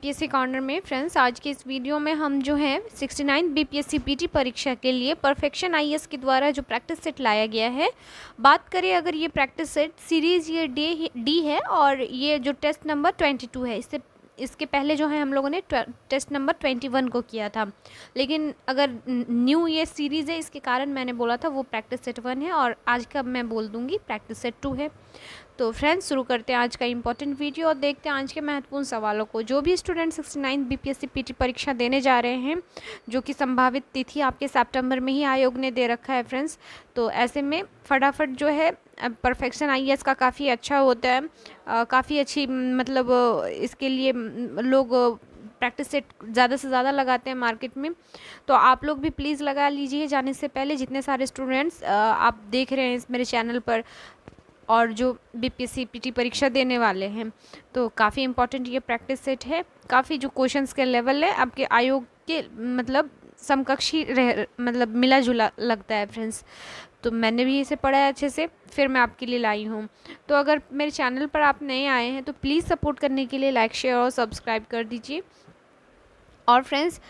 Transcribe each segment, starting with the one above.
BPSC corner में friends, आज के इस वीडियो में हम जो है 69 बीपीएससी पीटी परीक्षा के लिए परफेक्शन आईएएस के द्वारा जो प्रैक्टिस सेट लाया गया है, बात करें अगर ये प्रैक्टिस सेट सीरीज़ ये डी है और ये जो टेस्ट नंबर 22 है। इसके पहले जो है हम लोगों ने टेस्ट नंबर 21 को किया था, लेकिन अगर न्यू ये सीरीज़ है इसके कारण मैंने बोला था वो प्रैक्टिस सेट 1 है और आज का मैं बोल दूँगी प्रैक्टिस सेट 2 है। तो फ्रेंड्स, शुरू करते हैं आज का इंपॉर्टेंट वीडियो और देखते हैं आज के महत्वपूर्ण सवालों को। जो भी स्टूडेंट 69 बीपीएससी पीटी परीक्षा देने जा रहे हैं, जो कि संभावित तिथि आपके सितंबर में ही आयोग ने दे रखा है फ्रेंड्स, तो ऐसे में फटाफट जो है परफेक्शन आईएएस का काफ़ी अच्छा होता है, काफ़ी अच्छी मतलब इसके लिए लोग प्रैक्टिस सेट ज़्यादा से ज़्यादा लगाते हैं मार्केट में। तो आप लोग भी प्लीज़ लगा लीजिए जाने से पहले, जितने सारे स्टूडेंट्स आप देख रहे हैं इस मेरे चैनल पर और जो बीपीएससी पीटी परीक्षा देने वाले हैं, तो काफ़ी इंपॉर्टेंट ये प्रैक्टिस सेट है। काफ़ी जो क्वेश्चंस के लेवल है आपके आयोग के मतलब समकक्षी मतलब मिला जुला लगता है फ्रेंड्स। तो मैंने भी इसे पढ़ा है अच्छे से, फिर मैं आपके लिए लाई हूँ। तो अगर मेरे चैनल पर आप नए आए हैं तो प्लीज़ सपोर्ट करने के लिए लाइक, शेयर और सब्सक्राइब कर दीजिए। और फ्रेंड्स,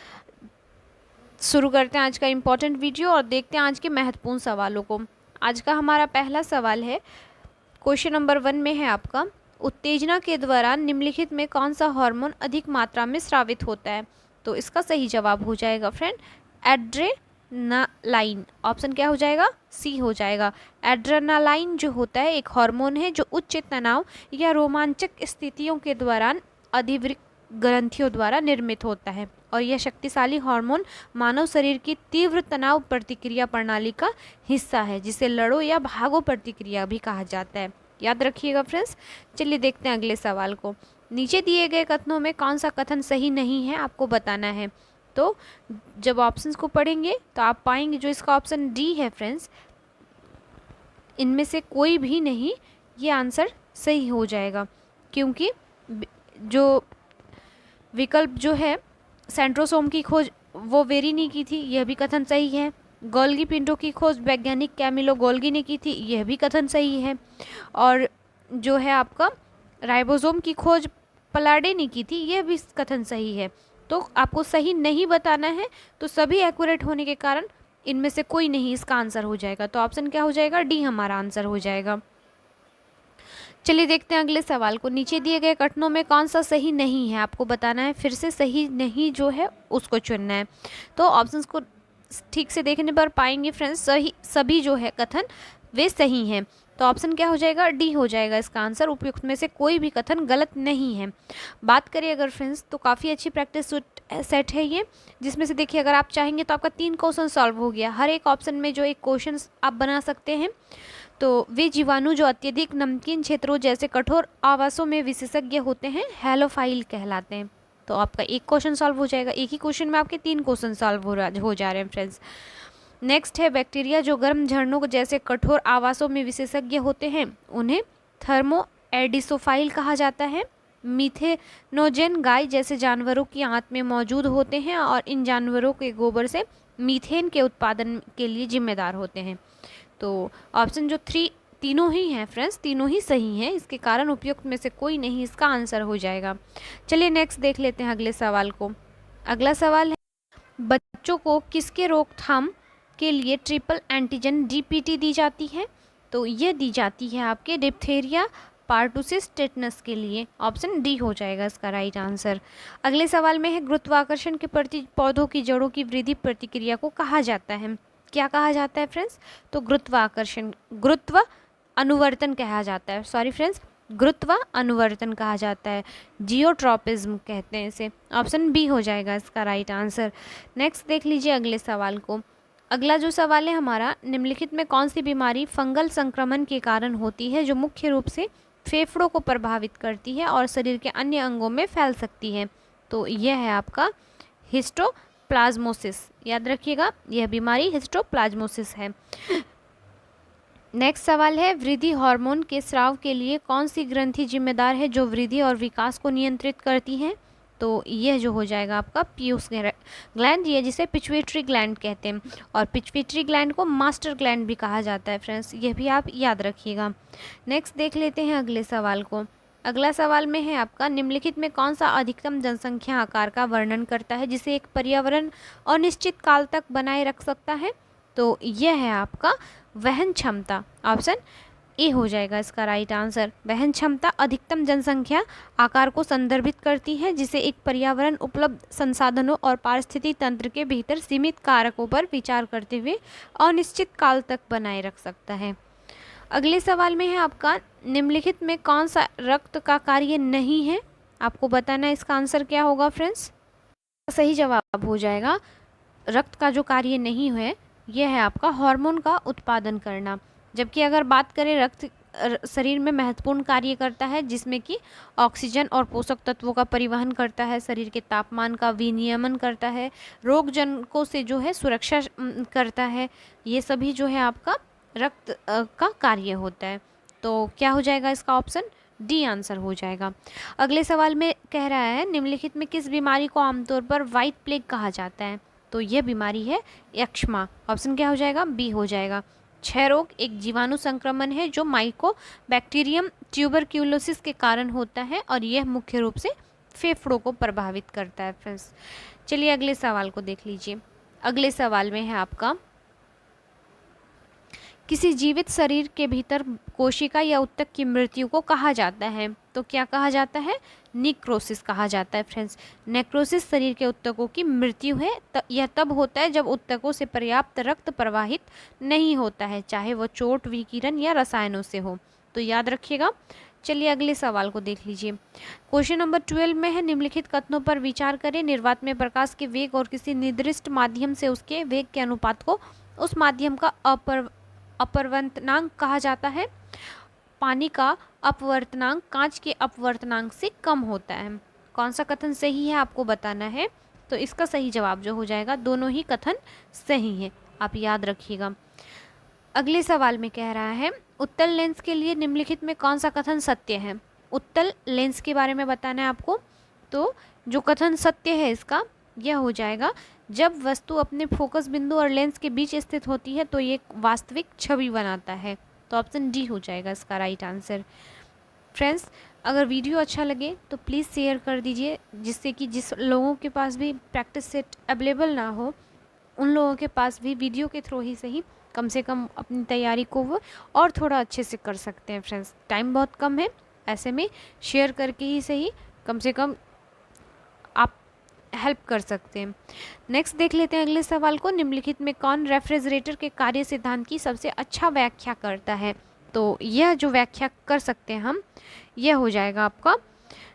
शुरू करते हैं आज का इम्पॉर्टेंट वीडियो और देखते हैं आज के महत्वपूर्ण सवालों को। आज का हमारा पहला सवाल है, क्वेश्चन नंबर 1 में है आपका, उत्तेजना के दौरान निम्नलिखित में कौन सा हार्मोन अधिक मात्रा में स्रावित होता है? तो इसका सही जवाब हो जाएगा फ्रेंड एड्रेनालाइन। ऑप्शन क्या हो जाएगा? सी हो जाएगा। एड्रेनालाइन जो होता है एक हार्मोन है जो उच्च तनाव या रोमांचक स्थितियों के दौरान अधिवृक्क ग्रंथियों द्वारा निर्मित होता है और यह शक्तिशाली हार्मोन मानव शरीर की तीव्र तनाव प्रतिक्रिया प्रणाली का हिस्सा है, जिसे लड़ो या भागो प्रतिक्रिया भी कहा जाता है। याद रखिएगा फ्रेंड्स। चलिए देखते हैं अगले सवाल को। नीचे दिए गए कथनों में कौन सा कथन सही नहीं है आपको बताना है। तो जब ऑप्शंस को पढ़ेंगे तो आप पाएंगे जो इसका ऑप्शन डी है फ्रेंड्स, इनमें से कोई भी नहीं ये आंसर सही हो जाएगा, क्योंकि जो विकल्प जो है सेंट्रोसोम की खोज वो वेरी ने की थी, यह भी कथन सही है। गोल्गी पिंटो की खोज वैज्ञानिक कैमिलो गोल्गी ने की थी, यह भी कथन सही है। और जो है आपका राइबोसोम की खोज पलाडे ने की थी, यह भी कथन सही है। तो आपको सही नहीं बताना है, तो सभी एक्यूरेट होने के कारण इनमें से कोई नहीं इसका आंसर हो जाएगा। तो ऑप्शन क्या हो जाएगा? डी हमारा आंसर हो जाएगा। चलिए देखते हैं अगले सवाल को। नीचे दिए गए कथनों में कौन सा सही नहीं है आपको बताना है। फिर से सही नहीं जो है उसको चुनना है। तो ऑप्शंस को ठीक से देखने पर पाएंगे फ्रेंड्स, सभी जो है कथन वे सही हैं। तो ऑप्शन क्या हो जाएगा? डी हो जाएगा इसका आंसर। उपयुक्त में से कोई भी कथन गलत नहीं है। बात करें अगर फ्रेंड्स, तो काफ़ी अच्छी प्रैक्टिस सेट है ये, जिसमें से देखिए अगर आप चाहेंगे तो आपका 3 क्वेश्चन सॉल्व हो गया। हर एक ऑप्शन में जो एक क्वेश्चन आप बना सकते हैं। तो वे जीवाणु जो अत्यधिक नमकीन क्षेत्रों जैसे कठोर आवासों में विशेषज्ञ होते हैं हैलोफाइल कहलाते हैं। तो आपका एक क्वेश्चन सॉल्व हो जाएगा। एक ही क्वेश्चन में आपके 3 क्वेश्चन सॉल्व हो जा रहे हैं फ्रेंड्स। नेक्स्ट है, बैक्टीरिया जो गर्म झरनों जैसे कठोर आवासों में विशेषज्ञ होते हैं उन्हें थर्मो एडिसोफाइल कहा जाता है। मीथेनोजेन गाय जैसे जानवरों की आंत में मौजूद होते हैं और इन जानवरों के गोबर से मीथेन के उत्पादन के लिए जिम्मेदार होते हैं। तो ऑप्शन जो तीनों ही हैं फ्रेंड्स, तीनों ही सही हैं। इसके कारण उपयुक्त में से कोई नहीं इसका आंसर हो जाएगा। चलिए नेक्स्ट देख लेते हैं अगले सवाल को। अगला सवाल है, बच्चों को किसके रोकथाम के लिए ट्रिपल एंटीजन डीपीटी दी जाती है? तो ये दी जाती है आपके डिप्थेरिया, पार्टुसिस, टेटनस के लिए। ऑप्शन डी हो जाएगा इसका राइट आंसर। अगले सवाल में है, गुरुत्वाकर्षण के प्रति पौधों की जड़ों की वृद्धि प्रतिक्रिया को कहा जाता है? क्या कहा जाता है फ्रेंड्स? तो गुरुत्व अनुवर्तन कहा जाता है। सॉरी फ्रेंड्स, गुरुत्व अनुवर्तन कहा जाता है, जियोट्रॉपिज्म कहते हैं इसे। ऑप्शन बी हो जाएगा इसका राइट आंसर। नेक्स्ट देख लीजिए अगले सवाल को। अगला जो सवाल है हमारा, निम्नलिखित में कौन सी बीमारी फंगल संक्रमण के कारण होती है जो मुख्य रूप से फेफड़ों को प्रभावित करती है और शरीर के अन्य अंगों में फैल सकती है? तो यह है आपका हिस्टोप्लाज्मोसिस। याद रखिएगा, यह बीमारी हिस्टोप्लाज्मोसिस है। नेक्स्ट सवाल है, वृद्धि हार्मोन के स्राव के लिए कौन सी ग्रंथि जिम्मेदार है जो वृद्धि और विकास को नियंत्रित करती है? तो यह जो हो जाएगा आपका पीयूष ग्लैंड, ये जिसे पिट्यूटरी ग्लैंड कहते हैं। और पिट्यूटरी ग्लैंड को मास्टर ग्लैंड भी कहा जाता है फ्रेंड्स, यह भी आप याद रखिएगा। नेक्स्ट देख लेते हैं अगले सवाल को। अगला सवाल में है आपका, निम्नलिखित में कौन सा अधिकतम जनसंख्या आकार का वर्णन करता है जिसे एक पर्यावरण अनिश्चित काल तक बनाए रख सकता है? तो यह है आपका वहन क्षमता। ऑप्शन ए हो जाएगा इसका राइट आंसर। वहन क्षमता अधिकतम जनसंख्या आकार को संदर्भित करती है जिसे एक पर्यावरण उपलब्ध संसाधनों और पारिस्थितिक तंत्र के भीतर सीमित कारकों पर विचार करते हुए अनिश्चित काल तक बनाए रख सकता है। अगले सवाल में है आपका, निम्नलिखित में कौन सा रक्त का कार्य नहीं है? आपको बताना है इसका आंसर क्या होगा फ्रेंड्स। सही जवाब हो जाएगा, रक्त का जो कार्य नहीं है यह है आपका हार्मोन का उत्पादन करना। जबकि अगर बात करें, रक्त शरीर में महत्वपूर्ण कार्य करता है जिसमें कि ऑक्सीजन और पोषक तत्वों का परिवहन करता है, शरीर के तापमान का विनियमन करता है, रोग जनकों से जो है सुरक्षा करता है। ये सभी जो है आपका रक्त का कार्य होता है। तो क्या हो जाएगा इसका ऑप्शन डी आंसर हो जाएगा। अगले सवाल में कह रहा है, निम्नलिखित में किस बीमारी को आमतौर पर व्हाइट प्लेग कहा जाता है? तो यह बीमारी है यक्ष्मा। ऑप्शन क्या हो जाएगा बी हो जाएगा। क्षय रोग एक जीवाणु संक्रमण है जो माइको बैक्टीरियम ट्यूबरक्यूलोसिस के कारण होता है और यह मुख्य रूप से फेफड़ों को प्रभावित करता है फ्रेंड्स। चलिए अगले सवाल को देख लीजिए। अगले सवाल में है आपका, किसी जीवित शरीर के भीतर कोशिका या ऊतक की मृत्यु को कहा जाता है? तो क्या कहा जाता है? निक्रोसिस कहा जाता है फ्रेंड्स। नेक्रोसिस शरीर के ऊतकों की मृत्यु है। यह तब होता है जब ऊतकों से पर्याप्त रक्त प्रवाहित नहीं होता है, चाहे वो चोट, विकिरण या रसायनों से हो। तो याद रखिएगा। चलिए अगले सवाल को देख लीजिए। क्वेश्चन नंबर 12 में है, निम्नलिखित कथनों पर विचार करें। निर्वात में प्रकाश के वेग और किसी निर्दिष्ट माध्यम से उसके वेग के अनुपात को उस माध्यम का अपवर्तनांक कहा जाता है। पानी का अपवर्तनांक कांच के अपवर्तनांक से कम होता है। कौन सा कथन सही है आपको बताना है। तो इसका सही जवाब जो हो जाएगा, दोनों ही कथन सही है, आप याद रखिएगा। अगले सवाल में कह रहा है, उत्तल लेंस के लिए निम्नलिखित में कौन सा कथन सत्य है? उत्तल लेंस के बारे में बताना है आपको। तो जो कथन सत्य है इसका यह हो जाएगा, जब वस्तु अपने फोकस बिंदु और लेंस के बीच स्थित होती है तो ये वास्तविक छवि बनाता है। तो ऑप्शन डी हो जाएगा इसका राइट आंसर। फ्रेंड्स, अगर वीडियो अच्छा लगे तो प्लीज़ शेयर कर दीजिए, जिससे कि जिस लोगों के पास भी प्रैक्टिस सेट अवेलेबल ना हो उन लोगों के पास भी वीडियो के थ्रू ही सही कम से कम अपनी तैयारी को वो और थोड़ा अच्छे से कर सकते हैं। फ्रेंड्स, टाइम बहुत कम है, ऐसे में शेयर करके ही सही कम से कम आप हेल्प कर सकते हैं। नेक्स्ट देख लेते हैं अगले सवाल को, निम्नलिखित में कौन रेफ्रिजरेटर के कार्य सिद्धांत की सबसे अच्छा व्याख्या करता है? तो यह जो व्याख्या कर सकते हैं हम, यह हो जाएगा आपका,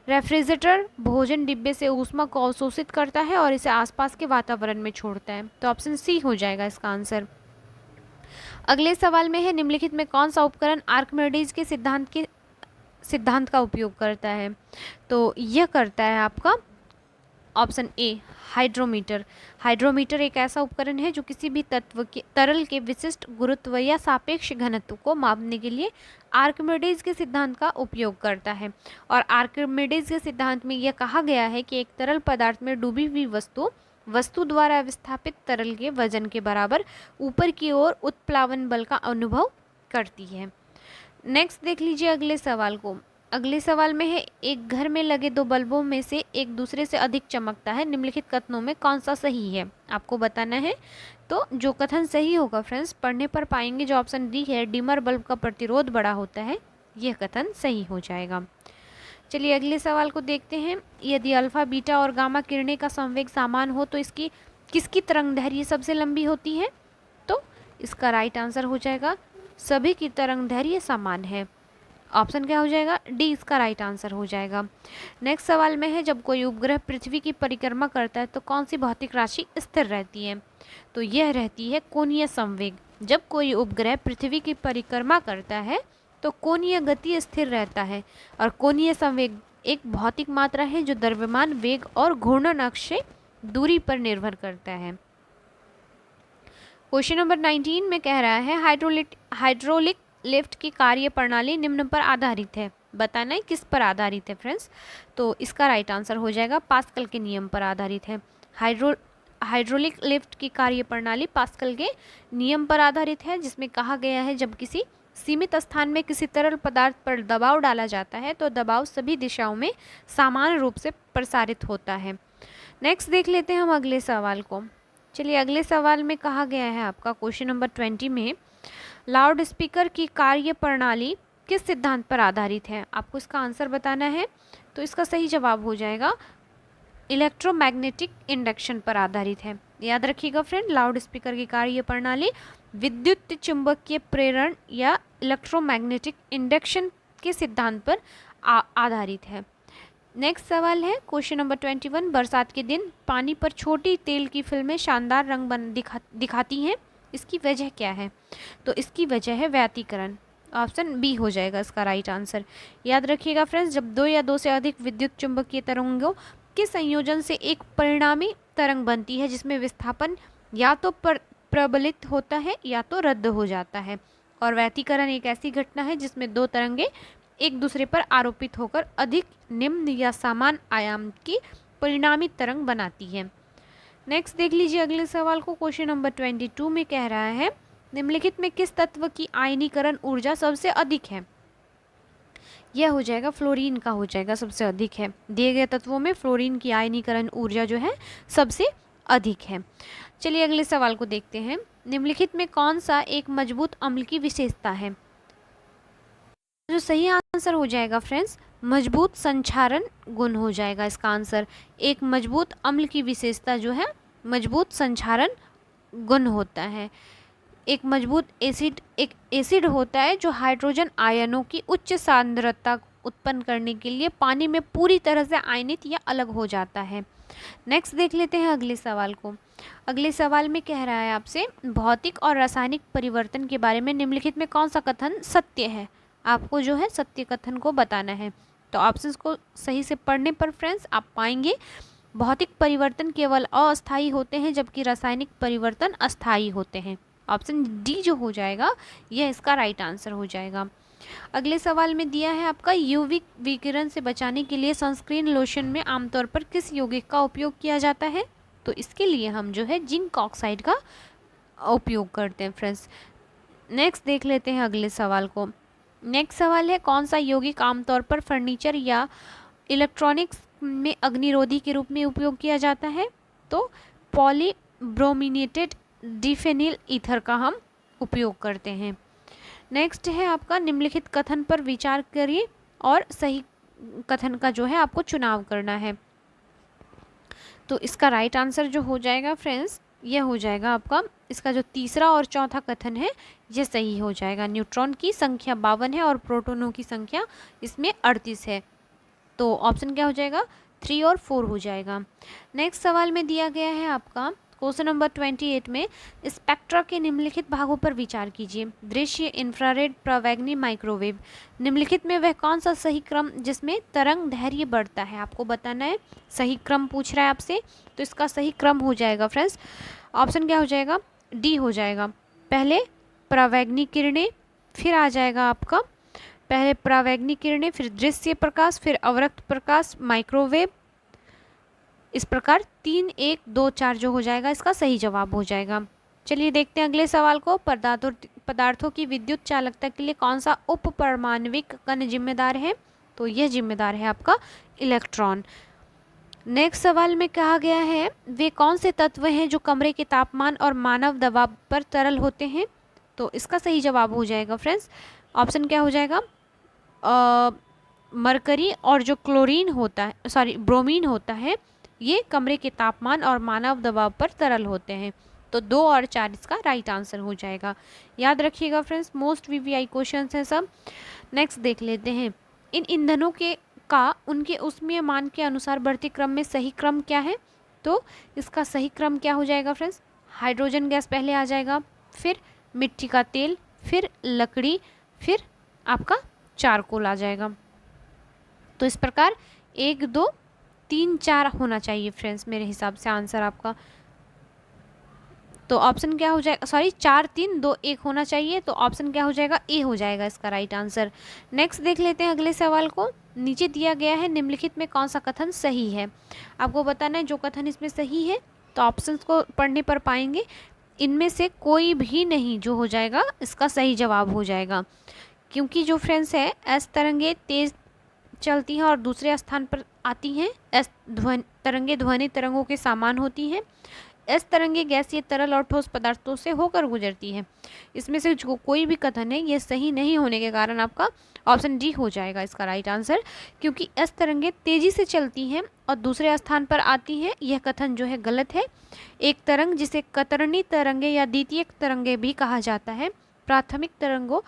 रेफ्रिजरेटर भोजन डिब्बे से ऊष्मा को अवशोषित करता है और इसे आसपास के वातावरण में छोड़ता है। तो ऑप्शन सी हो जाएगा इसका आंसर। अगले सवाल में है, निम्नलिखित में कौन सा उपकरण आर्किमिडीज के सिद्धांत का उपयोग करता है? तो यह करता है आपका ऑप्शन ए हाइड्रोमीटर। हाइड्रोमीटर एक ऐसा उपकरण है जो किसी भी तत्व के तरल के विशिष्ट गुरुत्व या सापेक्ष घनत्व को मापने के लिए आर्किमिडीज के सिद्धांत का उपयोग करता है। और आर्किमिडीज के सिद्धांत में यह कहा गया है कि एक तरल पदार्थ में डूबी हुई वस्तु द्वारा विस्थापित तरल के वजन के बराबर ऊपर की ओर उत्प्लावन बल का अनुभव करती है। नेक्स्ट देख लीजिए अगले सवाल को। अगले सवाल में है, एक घर में लगे दो बल्बों में से एक दूसरे से अधिक चमकता है, निम्नलिखित कथनों में कौन सा सही है? आपको बताना है। तो जो कथन सही होगा फ्रेंड्स, पढ़ने पर पाएंगे जो ऑप्शन डी है, डिमर बल्ब का प्रतिरोध बड़ा होता है, यह कथन सही हो जाएगा। चलिए अगले सवाल को देखते हैं। यदि अल्फा, बीटा और गामा किरणें का संवेग समान हो तो किसकी तरंग दैर्घ्य सबसे लंबी होती है? तो इसका राइट आंसर हो जाएगा, सभी की तरंग दैर्घ्य समान है। ऑप्शन क्या हो जाएगा? डी इसका राइट आंसर हो जाएगा। नेक्स्ट सवाल में है, जब कोई उपग्रह पृथ्वी की परिक्रमा करता है तो कौन सी भौतिक राशि स्थिर रहती है? तो यह रहती है कोणीय संवेग। जब कोई उपग्रह पृथ्वी की परिक्रमा करता है तो कोणीय गति स्थिर रहता है और कोणीय संवेग एक भौतिक मात्रा है जो द्रव्यमान वेग और घूर्णन अक्ष से दूरी पर निर्भर करता है। क्वेश्चन नंबर 19 में कह रहा है, हाइड्रोलिक लिफ्ट की कार्य प्रणाली निम्न पर आधारित है। बताना है किस पर आधारित है फ्रेंड्स? तो इसका राइट आंसर हो जाएगा, पास्कल के नियम पर आधारित है। हाइड्रोलिक लिफ्ट की कार्य प्रणाली पास्कल के नियम पर आधारित है, जिसमें कहा गया है जब किसी सीमित स्थान में किसी तरल पदार्थ पर दबाव डाला जाता है तो दबाव सभी दिशाओं में समान रूप से प्रसारित होता है। नेक्स्ट देख लेते हैं हम अगले सवाल को। चलिए अगले सवाल में कहा गया है आपका क्वेश्चन नंबर 20 में, लाउड स्पीकर की कार्य प्रणाली किस सिद्धांत पर आधारित है? आपको इसका आंसर बताना है। तो इसका सही जवाब हो जाएगा इलेक्ट्रोमैग्नेटिक इंडक्शन पर आधारित है। याद रखिएगा फ्रेंड, लाउड स्पीकर की कार्य प्रणाली विद्युत चुंबकीय प्रेरण या इलेक्ट्रोमैग्नेटिक इंडक्शन के सिद्धांत पर आधारित है। नेक्स्ट सवाल है क्वेश्चन नंबर 21, बरसात के दिन पानी पर छोटी तेल की फिल्में शानदार रंग दिखाती हैं, इसकी वजह क्या है? तो इसकी वजह है व्यतिकरण। ऑप्शन बी हो जाएगा इसका राइट आंसर। याद रखिएगा फ्रेंड्स, जब दो या दो से अधिक विद्युत चुंबकीय तरंगों के संयोजन से एक परिणामी तरंग बनती है जिसमें विस्थापन या तो प्रबलित होता है या तो रद्द हो जाता है, और व्यतिकरण एक ऐसी घटना है जिसमें दो तरंगे एक दूसरे पर आरोपित होकर अधिक निम्न या समान आयाम की परिणामी तरंग बनाती है। नेक्स्ट देख लीजिए अगले सवाल को। क्वेश्चन नंबर 22 में कह रहा है, निम्नलिखित में किस तत्व की आयनीकरण ऊर्जा सबसे अधिक है? यह हो जाएगा फ्लोरीन का हो जाएगा, सबसे अधिक है। दिए गए तत्वों में फ्लोरीन की आयनीकरण ऊर्जा जो है सबसे अधिक है। चलिए अगले सवाल को देखते हैं, निम्नलिखित में कौन सा एक मजबूत अम्ल की विशेषता है? जो सही आंसर हो जाएगा फ्रेंड्स, मजबूत संक्षारण गुण हो जाएगा इसका आंसर। एक मजबूत अम्ल की विशेषता जो है मजबूत संक्षारण गुण होता है। एक मजबूत एसिड एक एसिड होता है जो हाइड्रोजन आयनों की उच्च सांद्रता उत्पन्न करने के लिए पानी में पूरी तरह से आयनित या अलग हो जाता है। नेक्स्ट देख लेते हैं अगले सवाल को। अगले सवाल में कह रहा है आपसे, भौतिक और रासायनिक परिवर्तन के बारे में निम्नलिखित में कौन सा कथन सत्य है? आपको जो है सत्य कथन को बताना है। तो ऑप्शंस को सही से पढ़ने पर फ्रेंड्स आप पाएंगे भौतिक परिवर्तन केवल अस्थायी होते हैं जबकि रासायनिक परिवर्तन अस्थायी होते हैं। ऑप्शन डी जो हो जाएगा यह इसका राइट आंसर हो जाएगा। अगले सवाल में दिया है आपका, यूवी विकिरण से बचाने के लिए सनस्क्रीन लोशन में आमतौर पर किस यौगिक का उपयोग किया जाता है? तो इसके लिए हम जो है जिंक ऑक्साइड का उपयोग करते हैं फ्रेंड्स। नेक्स्ट देख लेते हैं अगले सवाल को। नेक्स्ट सवाल है, कौन सा यौगिक आमतौर पर फर्नीचर या इलेक्ट्रॉनिक्स में अग्निरोधी के रूप में उपयोग किया जाता है? तो पॉलीब्रोमिनेटेड डिफेनिल ईथर का हम उपयोग करते हैं। नेक्स्ट है आपका, निम्नलिखित कथन पर विचार करिए और सही कथन का जो है आपको चुनाव करना है। तो इसका राइट आंसर जो हो जाएगा फ्रेंड्स यह हो जाएगा आपका, इसका जो तीसरा और चौथा कथन है यह सही हो जाएगा। न्यूट्रॉन की संख्या 52 है और प्रोटॉनों की संख्या इसमें 38 है। तो ऑप्शन क्या हो जाएगा, 3 और 4 हो जाएगा। नेक्स्ट सवाल में दिया गया है आपका क्वेश्चन नंबर 28 में, स्पेक्ट्रा के निम्नलिखित भागों पर विचार कीजिए। दृश्य, इंफ्रारेड, प्रावैग्नि, माइक्रोवेव। निम्नलिखित में वह कौन सा सही क्रम जिसमें तरंग दैर्घ्य बढ़ता है आपको बताना है। सही क्रम पूछ रहा है आपसे, तो इसका सही क्रम हो जाएगा फ्रेंड्स, ऑप्शन क्या हो जाएगा, डी हो जाएगा। पहले प्रावैग्नि किरणें, फिर आ जाएगा आपका पहले प्रावैग्नि किरणें, फिर दृश्य प्रकाश, फिर अवरक्त प्रकाश, माइक्रोवेव। इस प्रकार 3, 1, 2, 4 जो हो जाएगा इसका सही जवाब हो जाएगा। चलिए देखते हैं अगले सवाल को। पदार्थों की विद्युत चालकता के लिए कौन सा उप परमाणविक कण जिम्मेदार है? तो यह जिम्मेदार है आपका इलेक्ट्रॉन। नेक्स्ट सवाल में कहा गया है, वे कौन से तत्व हैं जो कमरे के तापमान और मानव दबाव पर तरल होते हैं? तो इसका सही जवाब हो जाएगा फ्रेंड्स, ऑप्शन क्या हो जाएगा, मरकरी और जो क्लोरीन होता है ब्रोमीन होता है, ये कमरे के तापमान और मानव दबाव पर तरल होते हैं। तो 2 और 4 इसका राइट आंसर हो जाएगा। याद रखिएगा फ्रेंड्स, मोस्ट वीवीआई क्वेश्चंस हैं सब। नेक्स्ट देख लेते हैं, इन ईंधनों के उनके ऊष्मीय मान के अनुसार बढ़ते क्रम में सही क्रम क्या है? तो इसका सही क्रम क्या हो जाएगा फ्रेंड्स, हाइड्रोजन गैस पहले आ जाएगा, फिर मिट्टी का तेल, फिर लकड़ी, फिर आपका चारकोल आ जाएगा। तो इस प्रकार 1, 2, 3, 4 होना चाहिए फ्रेंड्स मेरे हिसाब से आंसर आपका। तो ऑप्शन क्या हो जाएगा, 4, 3, 2, 1 होना चाहिए। तो ऑप्शन क्या हो जाएगा, ए हो जाएगा इसका राइट आंसर। नेक्स्ट देख लेते हैं अगले सवाल को। नीचे दिया गया है, निम्नलिखित में कौन सा कथन सही है? आपको बताना है जो कथन इसमें सही है। तो ऑप्शंस को पढ़ने पर पाएंगे, इनमें से कोई भी नहीं जो हो जाएगा इसका सही जवाब हो जाएगा, क्योंकि जो फ्रेंड्स है एस तरंगे तेज चलती हैं और दूसरे स्थान पर आती हैं। एस तरंगे ध्वनि तरंगों के समान होती हैं। एस तरंगे गैसीय तरल और ठोस पदार्थों से होकर गुजरती है। इसमें से जो कोई भी कथन है ये सही नहीं होने के कारण आपका ऑप्शन डी हो जाएगा इसका राइट आंसर, क्योंकि एस तरंगे तेजी से चलती हैं और दूसरे स्थान पर आती हैं, यह कथन जो है गलत है। एक तरंग जिसे कतरनी तरंगे या द्वितीयक तरंगे भी कहा जाता है, प्राथमिक तरंगों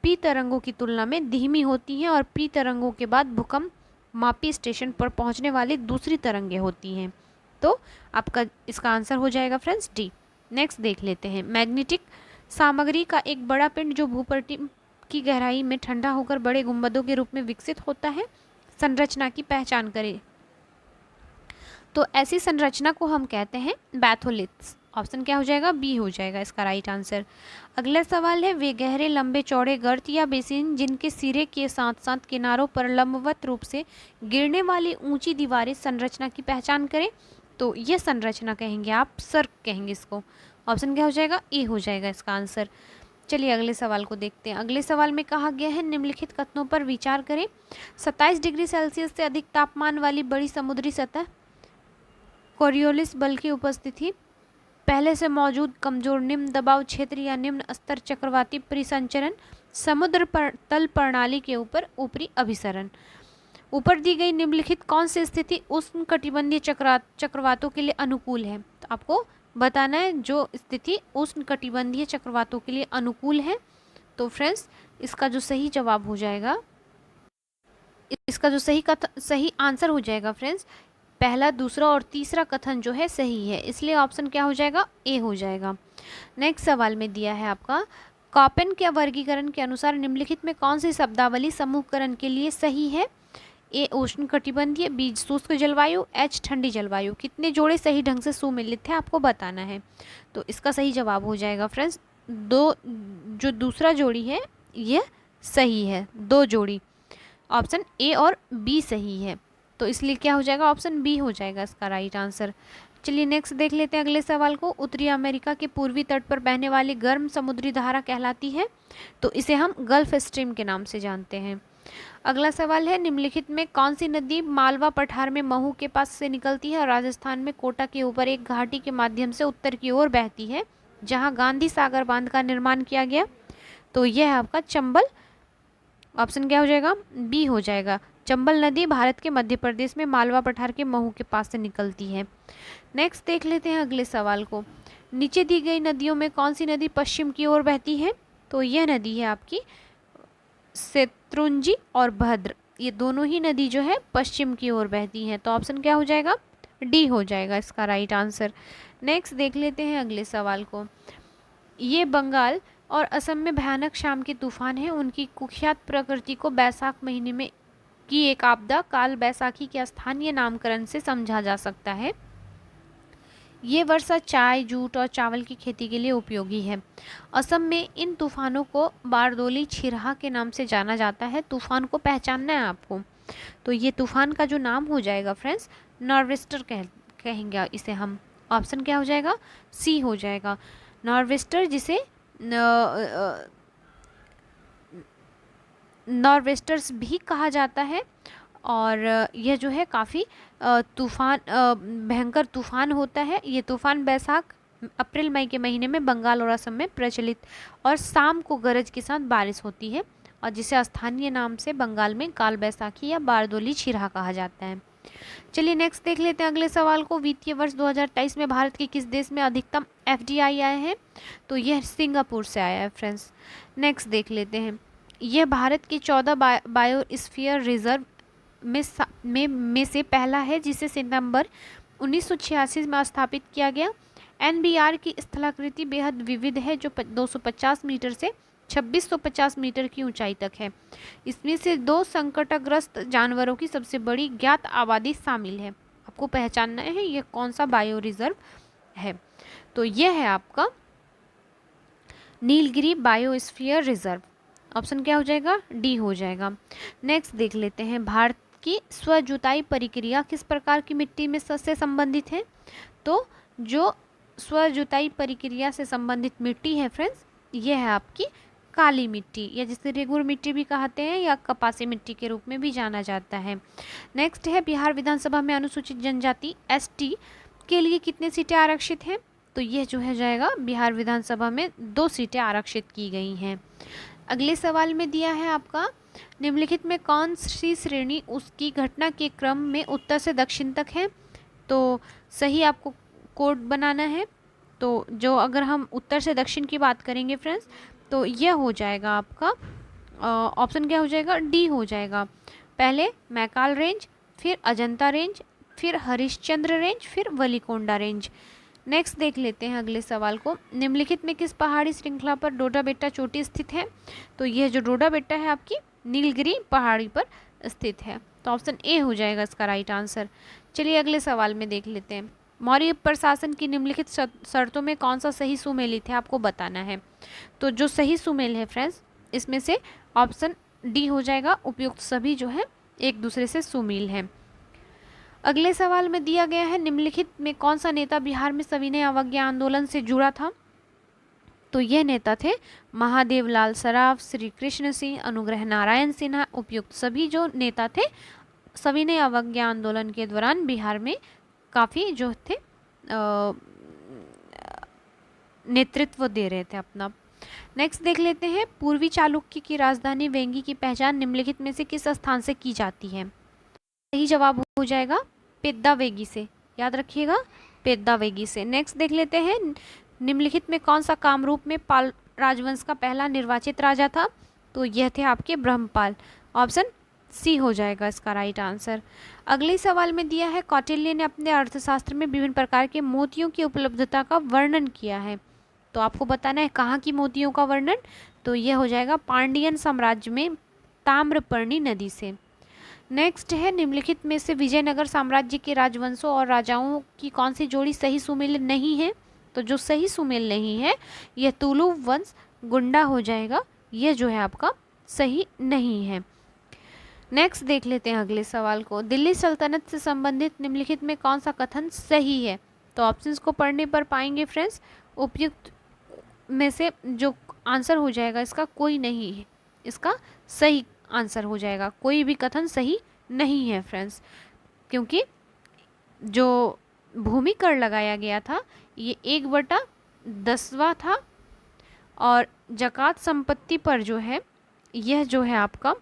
पी तरंगों की तुलना में धीमी होती हैं और पी तरंगों के बाद भूकंप मापी स्टेशन पर पहुंचने वाली दूसरी तरंगें होती हैं। तो आपका इसका आंसर हो जाएगा फ्रेंड्स डी। नेक्स्ट देख लेते हैं, मैग्नेटिक सामग्री का एक बड़ा पिंड जो भूपट्टी की गहराई में ठंडा होकर बड़े गुंबदों के रूप में विकसित होता है, संरचना की पहचान करें। तो ऐसी संरचना को हम कहते हैं बैथोलिथ्स। ऑप्शन क्या हो जाएगा, बी हो जाएगा इसका राइट आंसर। अगला सवाल है, वे गहरे लंबे चौड़े गर्त या बेसिन जिनके सिरे के साथ साथ किनारों पर लंबवत रूप से गिरने वाली ऊंची दीवारें संरचना की पहचान करें। तो यह संरचना कहेंगे आप, सर्क कहेंगे इसको। ऑप्शन क्या हो जाएगा, ए हो जाएगा इसका आंसर। चलिए अगले सवाल को देखते हैं। अगले सवाल में कहा गया है, निम्नलिखित कथनों पर विचार करें। 27 डिग्री सेल्सियस से अधिक तापमान वाली बड़ी समुद्री सतह, कोरियोलिस बल की उपस्थिति, पहले से मौजूद कमजोर निम्न दबाव क्षेत्र या निम्न स्तर चक्रवाती परिसंचरण, समुद्र पर तल प्रणाली के ऊपर ऊपरी अभिसरण। ऊपर दी गई निम्नलिखित कौन सी स्थिति उष्णकटिबंधीय चक्रवातों के लिए अनुकूल है। तो आपको बताना है जो स्थिति उष्णकटिबंधीय चक्रवातों के लिए अनुकूल है। तो फ्रेंड्स इसका जो सही जवाब हो जाएगा, इसका जो सही आंसर हो जाएगा फ्रेंड्स, पहला, दूसरा और तीसरा कथन जो है सही है, इसलिए ऑप्शन क्या हो जाएगा, ए हो जाएगा। नेक्स्ट सवाल में दिया है आपका, कॉपेन के वर्गीकरण के अनुसार निम्नलिखित में कौन सी शब्दावली समूहकरण के लिए सही है। ए उष्णकटिबंधीय, बी शुष्क जलवायु, एच ठंडी जलवायु। कितने जोड़े सही ढंग से सुमेलित है आपको बताना है। तो इसका सही जवाब हो जाएगा फ्रेंड्स जो दूसरा जोड़ी है यह सही है, 2 जोड़ी। ऑप्शन ए और बी सही है, तो इसलिए क्या हो जाएगा, ऑप्शन बी हो जाएगा इसका राइट आंसर। चलिए नेक्स्ट देख लेते हैं अगले सवाल को। उत्तरी अमेरिका के पूर्वी तट पर बहने वाली गर्म समुद्री धारा कहलाती है। तो इसे हम गल्फ स्ट्रीम के नाम से जानते हैं। अगला सवाल है, निम्नलिखित में कौन सी नदी मालवा पठार में महू के पास से निकलती है और राजस्थान में कोटा के ऊपर एक घाटी के माध्यम से उत्तर की ओर बहती है, जहां गांधी सागर बांध का निर्माण किया गया। तो यह है आपका चंबल। ऑप्शन क्या हो जाएगा, बी हो जाएगा। चंबल नदी भारत के मध्य प्रदेश में मालवा पठार के महू के पास से निकलती है। नेक्स्ट देख लेते हैं अगले सवाल को। नीचे दी गई नदियों में कौन सी नदी पश्चिम की ओर बहती है। तो यह नदी है आपकी शत्रुंजी और भद्र, ये दोनों ही नदी जो है पश्चिम की ओर बहती हैं। तो ऑप्शन क्या हो जाएगा, डी हो जाएगा इसका राइट आंसर। नेक्स्ट देख लेते हैं अगले सवाल को। ये बंगाल और असम में भयानक शाम के तूफान हैं, उनकी कुख्यात प्रकृति को बैसाख महीने में की एक आपदा काल बैसाखी के स्थानीय नामकरण से समझा जा सकता है। ये वर्षा चाय, जूट और चावल की खेती के लिए उपयोगी है। असम में इन तूफानों को बारदोली छिरहा के नाम से जाना जाता है। तूफान को पहचानना है आपको। तो ये तूफान का जो नाम हो जाएगा फ्रेंड्स, नॉर्वेस्टर कहेंगे इसे हम। ऑप्शन क्या हो जाएगा, सी हो जाएगा। नॉर्वेस्टर जिसे नॉर्वेस्टर्स भी कहा जाता है, और यह जो है काफ़ी तूफान भयंकर तूफान होता है। ये तूफान बैसाख अप्रैल मई के महीने में बंगाल और असम में प्रचलित, और शाम को गरज के साथ बारिश होती है, और जिसे स्थानीय नाम से बंगाल में काल बैसाखी या बारदोली छिरहा कहा जाता है। चलिए नेक्स्ट देख लेते हैं अगले सवाल को। वित्तीय वर्ष 2023 में भारत के किस देश में अधिकतम एफडीआई आए हैं। तो यह सिंगापुर से आया है फ्रेंड्स। नेक्स्ट देख लेते हैं, यह भारत के 14 बायोस्फीयर रिजर्व में से पहला है, जिसे सितंबर 1986 में स्थापित किया गया। एनबीआर की स्थलाकृति बेहद विविध है, जो 250 मीटर से 2650 मीटर की ऊंचाई तक है। इसमें से 2 संकटग्रस्त जानवरों की सबसे बड़ी ज्ञात आबादी शामिल है। आपको पहचानना है यह कौन सा बायो रिजर्व है। तो यह है आपका नीलगिरी बायोस्फीयर रिजर्व। ऑप्शन क्या हो जाएगा, डी हो जाएगा। नेक्स्ट देख लेते हैं, भारत की स्वजुताई प्रक्रिया किस प्रकार की मिट्टी में से संबंधित है। तो जो स्व जुताई प्रक्रिया से संबंधित मिट्टी है फ्रेंड्स, ये है आपकी काली मिट्टी, या जिसे रेगुर मिट्टी भी कहते हैं या कपासी मिट्टी के रूप में भी जाना जाता है। नेक्स्ट है बिहार विधानसभा में अनुसूचित जनजाति एसटी के लिए कितने सीटें आरक्षित हैं? तो यह जो है जाएगा बिहार विधानसभा में 2 सीटें आरक्षित की गई हैं। अगले सवाल में दिया है आपका, निम्नलिखित में कौन सी श्रेणी उसकी घटना के क्रम में उत्तर से दक्षिण तक है? तो सही आपको कोड बनाना है। तो जो अगर हम उत्तर से दक्षिण की बात करेंगे फ्रेंड्स, तो यह हो जाएगा आपका ऑप्शन क्या हो जाएगा, डी हो जाएगा। पहले मैकाल रेंज, फिर अजंता रेंज, फिर हरिश्चंद्र रेंज, फिर वलीकोंडा रेंज। नेक्स्ट देख लेते हैं अगले सवाल को, निम्नलिखित में किस पहाड़ी श्रृंखला पर डोडा बेट्टा चोटी स्थित है? तो यह जो डोडा बेट्टा है आपकी नीलगिरी पहाड़ी पर स्थित है। तो ऑप्शन ए हो जाएगा इसका राइट आंसर। चलिए अगले सवाल में देख लेते हैं, मौर्य प्रशासन की निम्नलिखित शर्तों में कौन सा सही सुमेलित है, आपको बताना है। तो जो सही सुमेल है फ्रेंड्स, इसमें से ऑप्शन डी हो जाएगा, उपयुक्त सभी जो है एक दूसरे से सुमेल है। अगले सवाल में दिया गया है, निम्नलिखित में कौन सा नेता बिहार में सविनय अवज्ञा आंदोलन से जुड़ा था? तो यह नेता थे महादेव लाल सराफ, श्री कृष्ण सिंह, अनुग्रह नारायण सिन्हा। उपयुक्त सभी जो नेता थे सविनय अवज्ञा आंदोलन के दौरान बिहार में काफ़ी जो थे नेतृत्व दे रहे थे अपना। नेक्स्ट देख लेते हैं, पूर्वी चालुक्य की राजधानी वेंगी की पहचान निम्नलिखित में से किस स्थान से की जाती है? सही जवाब हो जाएगा पेद्दावेगी से, याद रखिएगा पेद्दावेगी से। नेक्स्ट देख लेते हैं, निम्नलिखित में कौन सा कामरूप में पाल राजवंश का पहला निर्वाचित राजा था? तो यह थे आपके ब्रह्मपाल। ऑप्शन सी हो जाएगा इसका राइट आंसर। अगले सवाल में दिया है, कौटिल्य ने अपने अर्थशास्त्र में विभिन्न प्रकार के मोतियों की उपलब्धता का वर्णन किया है। तो आपको बताना है कहाँ की मोतियों का वर्णन, तो यह हो जाएगा पांडियन साम्राज्य में ताम्रपर्णी नदी से। नेक्स्ट है, निम्नलिखित में से विजयनगर साम्राज्य के राजवंशों और राजाओं की कौन सी जोड़ी सही सुमेल नहीं है? तो जो सही सुमेल नहीं है यह तुलु वंश गुंडा हो जाएगा, यह जो है आपका सही नहीं है। नेक्स्ट देख लेते हैं अगले सवाल को, दिल्ली सल्तनत से संबंधित निम्नलिखित में कौन सा कथन सही है? तो ऑप्शंस को पढ़ने पर पाएंगे फ्रेंड्स, उपयुक्त में से जो आंसर हो जाएगा इसका कोई नहीं है, इसका सही आंसर हो जाएगा। कोई भी कथन सही नहीं है फ्रेंड्स, क्योंकि जो भूमि कर लगाया गया था ये 1/10वां था, और जकात संपत्ति पर जो है यह जो है आपका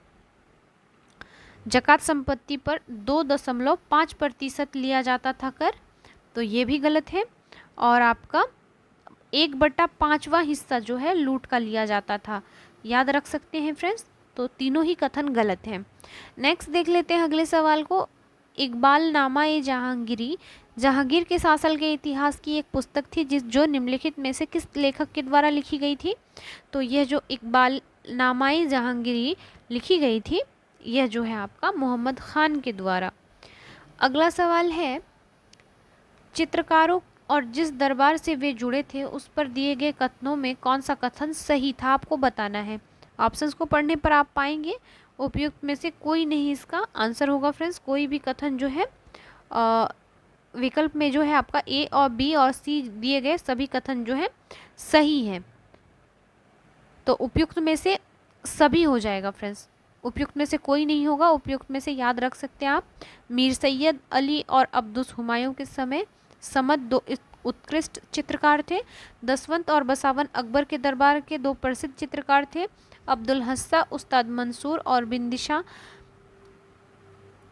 जकात संपत्ति पर 2.5% लिया जाता था कर, तो ये भी गलत है। और आपका 1/5वां हिस्सा जो है लूट का लिया जाता था, याद रख सकते हैं फ्रेंड्स। तो तीनों ही कथन गलत हैं। नेक्स्ट देख लेते हैं अगले सवाल को, इकबाल नामा ए जहांगीरी जहांगीर के शासन के इतिहास की एक पुस्तक थी जो निम्नलिखित में से किस लेखक के द्वारा लिखी गई थी? तो यह जो इकबाल नामा ए जहांगीरी लिखी गई थी यह जो है आपका मोहम्मद खान के द्वारा। अगला सवाल है, चित्रकारों और जिस दरबार से वे जुड़े थे उस पर दिए गए कथनों में कौन सा कथन सही था, आपको बताना है। ऑप्शंस को पढ़ने पर आप पाएंगे उपयुक्त में से कोई नहीं इसका आंसर होगा फ्रेंड्स। कोई भी कथन जो है विकल्प में जो है आपका ए और बी और सी दिए गए सभी कथन जो है सही है, तो उपयुक्त में से सभी हो जाएगा फ्रेंड्स। उपयुक्त में से कोई नहीं होगा। उपयुक्त में से याद रख सकते हैं आप, मीर सैयद अली और अब्दुस हुमायूं के समय समद 2 उत्कृष्ट चित्रकार थे। दसवंत और बसावन अकबर के दरबार के 2 प्रसिद्ध चित्रकार थे। अब्दुल हस्सा, उस्ताद मंसूर और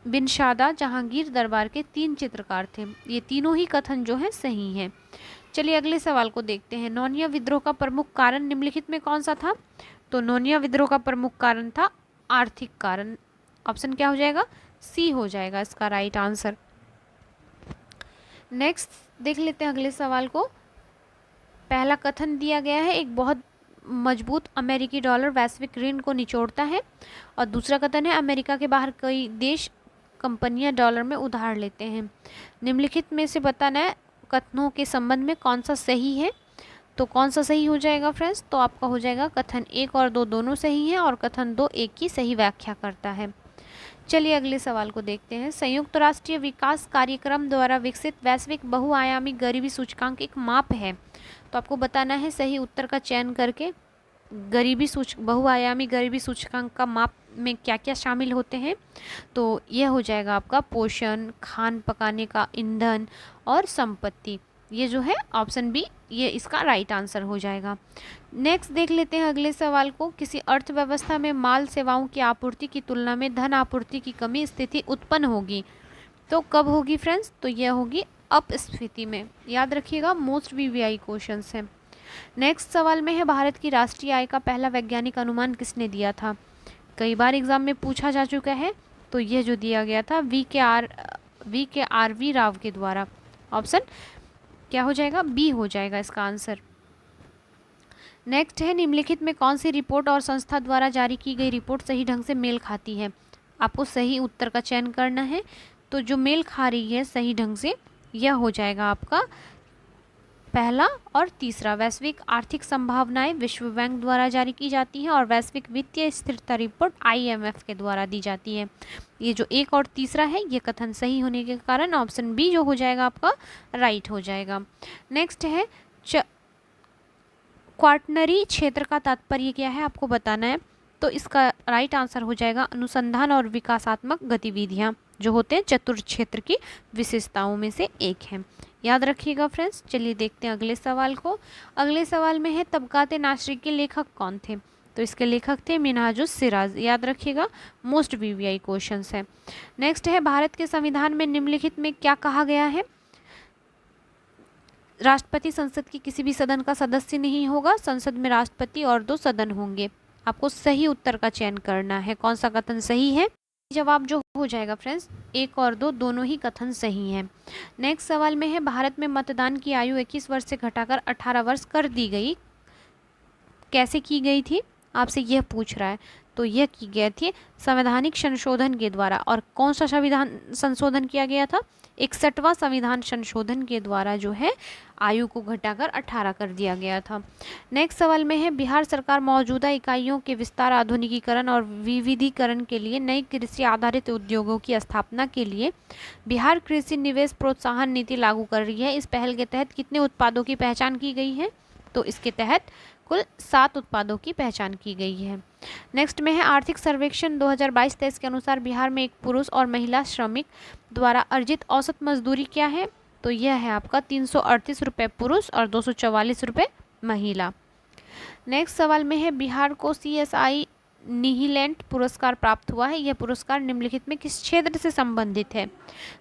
बिन शादा जहांगीर दरबार के 3 चित्रकार थे। ये तीनों ही कथन जो है सही हैं। चलिए अगले सवाल को देखते हैं, नौनिया विद्रोह का प्रमुख कारण निम्नलिखित में कौन सा था? तो नौनिया विद्रोह का प्रमुख कारण था आर्थिक कारण। ऑप्शन क्या हो जाएगा? सी हो जाएगा इसका राइट आंसर। नेक्स्ट देख लेते हैं अगले सवाल को। पहला कथन दिया गया है, एक बहुत मजबूत अमेरिकी डॉलर वैश्विक ऋण को निचोड़ता है, और दूसरा कथन है अमेरिका के बाहर कई देश कंपनियां डॉलर में उधार लेते हैं। निम्नलिखित में से बताना है कथनों के संबंध में कौन सा सही है। तो कौन सा सही हो जाएगा फ्रेंड्स? तो आपका हो जाएगा कथन 1 और 2 दोनों सही हैं, और कथन 2 1 की सही व्याख्या करता है। चलिए अगले सवाल को देखते हैं। संयुक्त राष्ट्रीय विकास कार्यक्रम द्वारा विकसित वैश्विक बहुआयामी गरीबी सूचकांक एक माप है। तो आपको बताना है सही उत्तर का चयन करके बहुआयामी गरीबी सूचकांक का माप में क्या क्या शामिल होते हैं। तो यह हो जाएगा आपका पोषण, खान पकाने का ईंधन और संपत्ति। ये जो है ऑप्शन बी, ये इसका राइट आंसर हो जाएगा। नेक्स्ट देख लेते हैं अगले सवाल को। किसी अर्थव्यवस्था में माल सेवाओं की आपूर्ति की तुलना में धन आपूर्ति की कमी स्थिति उत्पन्न होगी। तो कब होगी फ्रेंड्स? तो यह होगी अपस्फीति में। याद रखिएगा, मोस्ट वीवीआई क्वेश्चंस हैं। नेक्स्ट सवाल में है भारत की राष्ट्रीय आय का पहला वैज्ञानिक अनुमान किसने दिया था? कई बार एग्जाम में पूछा जा चुका है। तो यह जो दिया गया था वी के आर वी राव के द्वारा। ऑप्शन क्या हो जाएगा? बी हो जाएगा इसका आंसर। नेक्स्ट है निम्नलिखित में कौन सी रिपोर्ट और संस्था द्वारा जारी की गई रिपोर्ट सही ढंग से मेल खाती है? आपको सही उत्तर का चयन करना है। तो जो मेल खा रही है सही ढंग से, यह हो जाएगा आपका पहला और तीसरा। वैश्विक आर्थिक संभावनाएं विश्व बैंक द्वारा जारी की जाती हैं और वैश्विक वित्तीय स्थिरता रिपोर्ट IMF के द्वारा दी जाती है। ये जो एक और तीसरा है ये कथन सही होने के कारण ऑप्शन बी जो हो जाएगा आपका राइट हो जाएगा। नेक्स्ट है क्वार्टनरी क्षेत्र का तात्पर्य क्या है, आपको बताना है। तो इसका राइट आंसर हो जाएगा अनुसंधान और विकासात्मक गतिविधियां जो होते हैं चतुर्थ क्षेत्र की विशेषताओं में से एक है। याद रखिएगा फ्रेंड्स। चलिए देखते हैं अगले सवाल को। अगले सवाल में है तबकाते नासरी के लेखक कौन थे? तो इसके लेखक थे मिनहाजुस सिराज। याद रखिएगा, मोस्ट वीवीआई क्वेश्चंस है। नेक्स्ट है भारत के संविधान में निम्नलिखित में क्या कहा गया है? राष्ट्रपति संसद की किसी भी सदन का सदस्य नहीं होगा। संसद में राष्ट्रपति और 2 सदन होंगे। आपको सही उत्तर का चयन करना है। कौन सा कथन सही है? जवाब जो हो जाएगा फ्रेंड्स 1 और 2 दोनों ही कथन सही हैं। नेक्स्ट सवाल में है भारत में मतदान की आयु 21 वर्ष से घटाकर 18 वर्ष कर दी गई। कैसे की गई थी आपसे यह पूछ रहा है। तो यह की गई थी संवैधानिक संशोधन के द्वारा। और कौन सा संविधान संशोधन किया गया था? 61वां संविधान संशोधन के द्वारा जो है आयु को घटाकर 18 कर दिया गया था। नेक्स्ट सवाल में है बिहार सरकार मौजूदा इकाइयों के विस्तार, आधुनिकीकरण और विविधीकरण के लिए नई कृषि आधारित उद्योगों की स्थापना के लिए बिहार कृषि निवेश प्रोत्साहन नीति लागू कर रही है। इस पहल के तहत कितने उत्पादों की पहचान की गई है? तो इसके तहत कुल 7 उत्पादों की पहचान की गई है। नेक्स्ट में है आर्थिक सर्वेक्षण 2022-23 के अनुसार बिहार में एक पुरुष और महिला श्रमिक द्वारा अर्जित औसत मजदूरी क्या है? तो यह है आपका 338 रुपये पुरुष और 244 रुपये महिला। नेक्स्ट सवाल में है बिहार को CSI निहिलेंट पुरस्कार प्राप्त हुआ है। यह पुरस्कार निम्नलिखित में किस क्षेत्र से संबंधित है?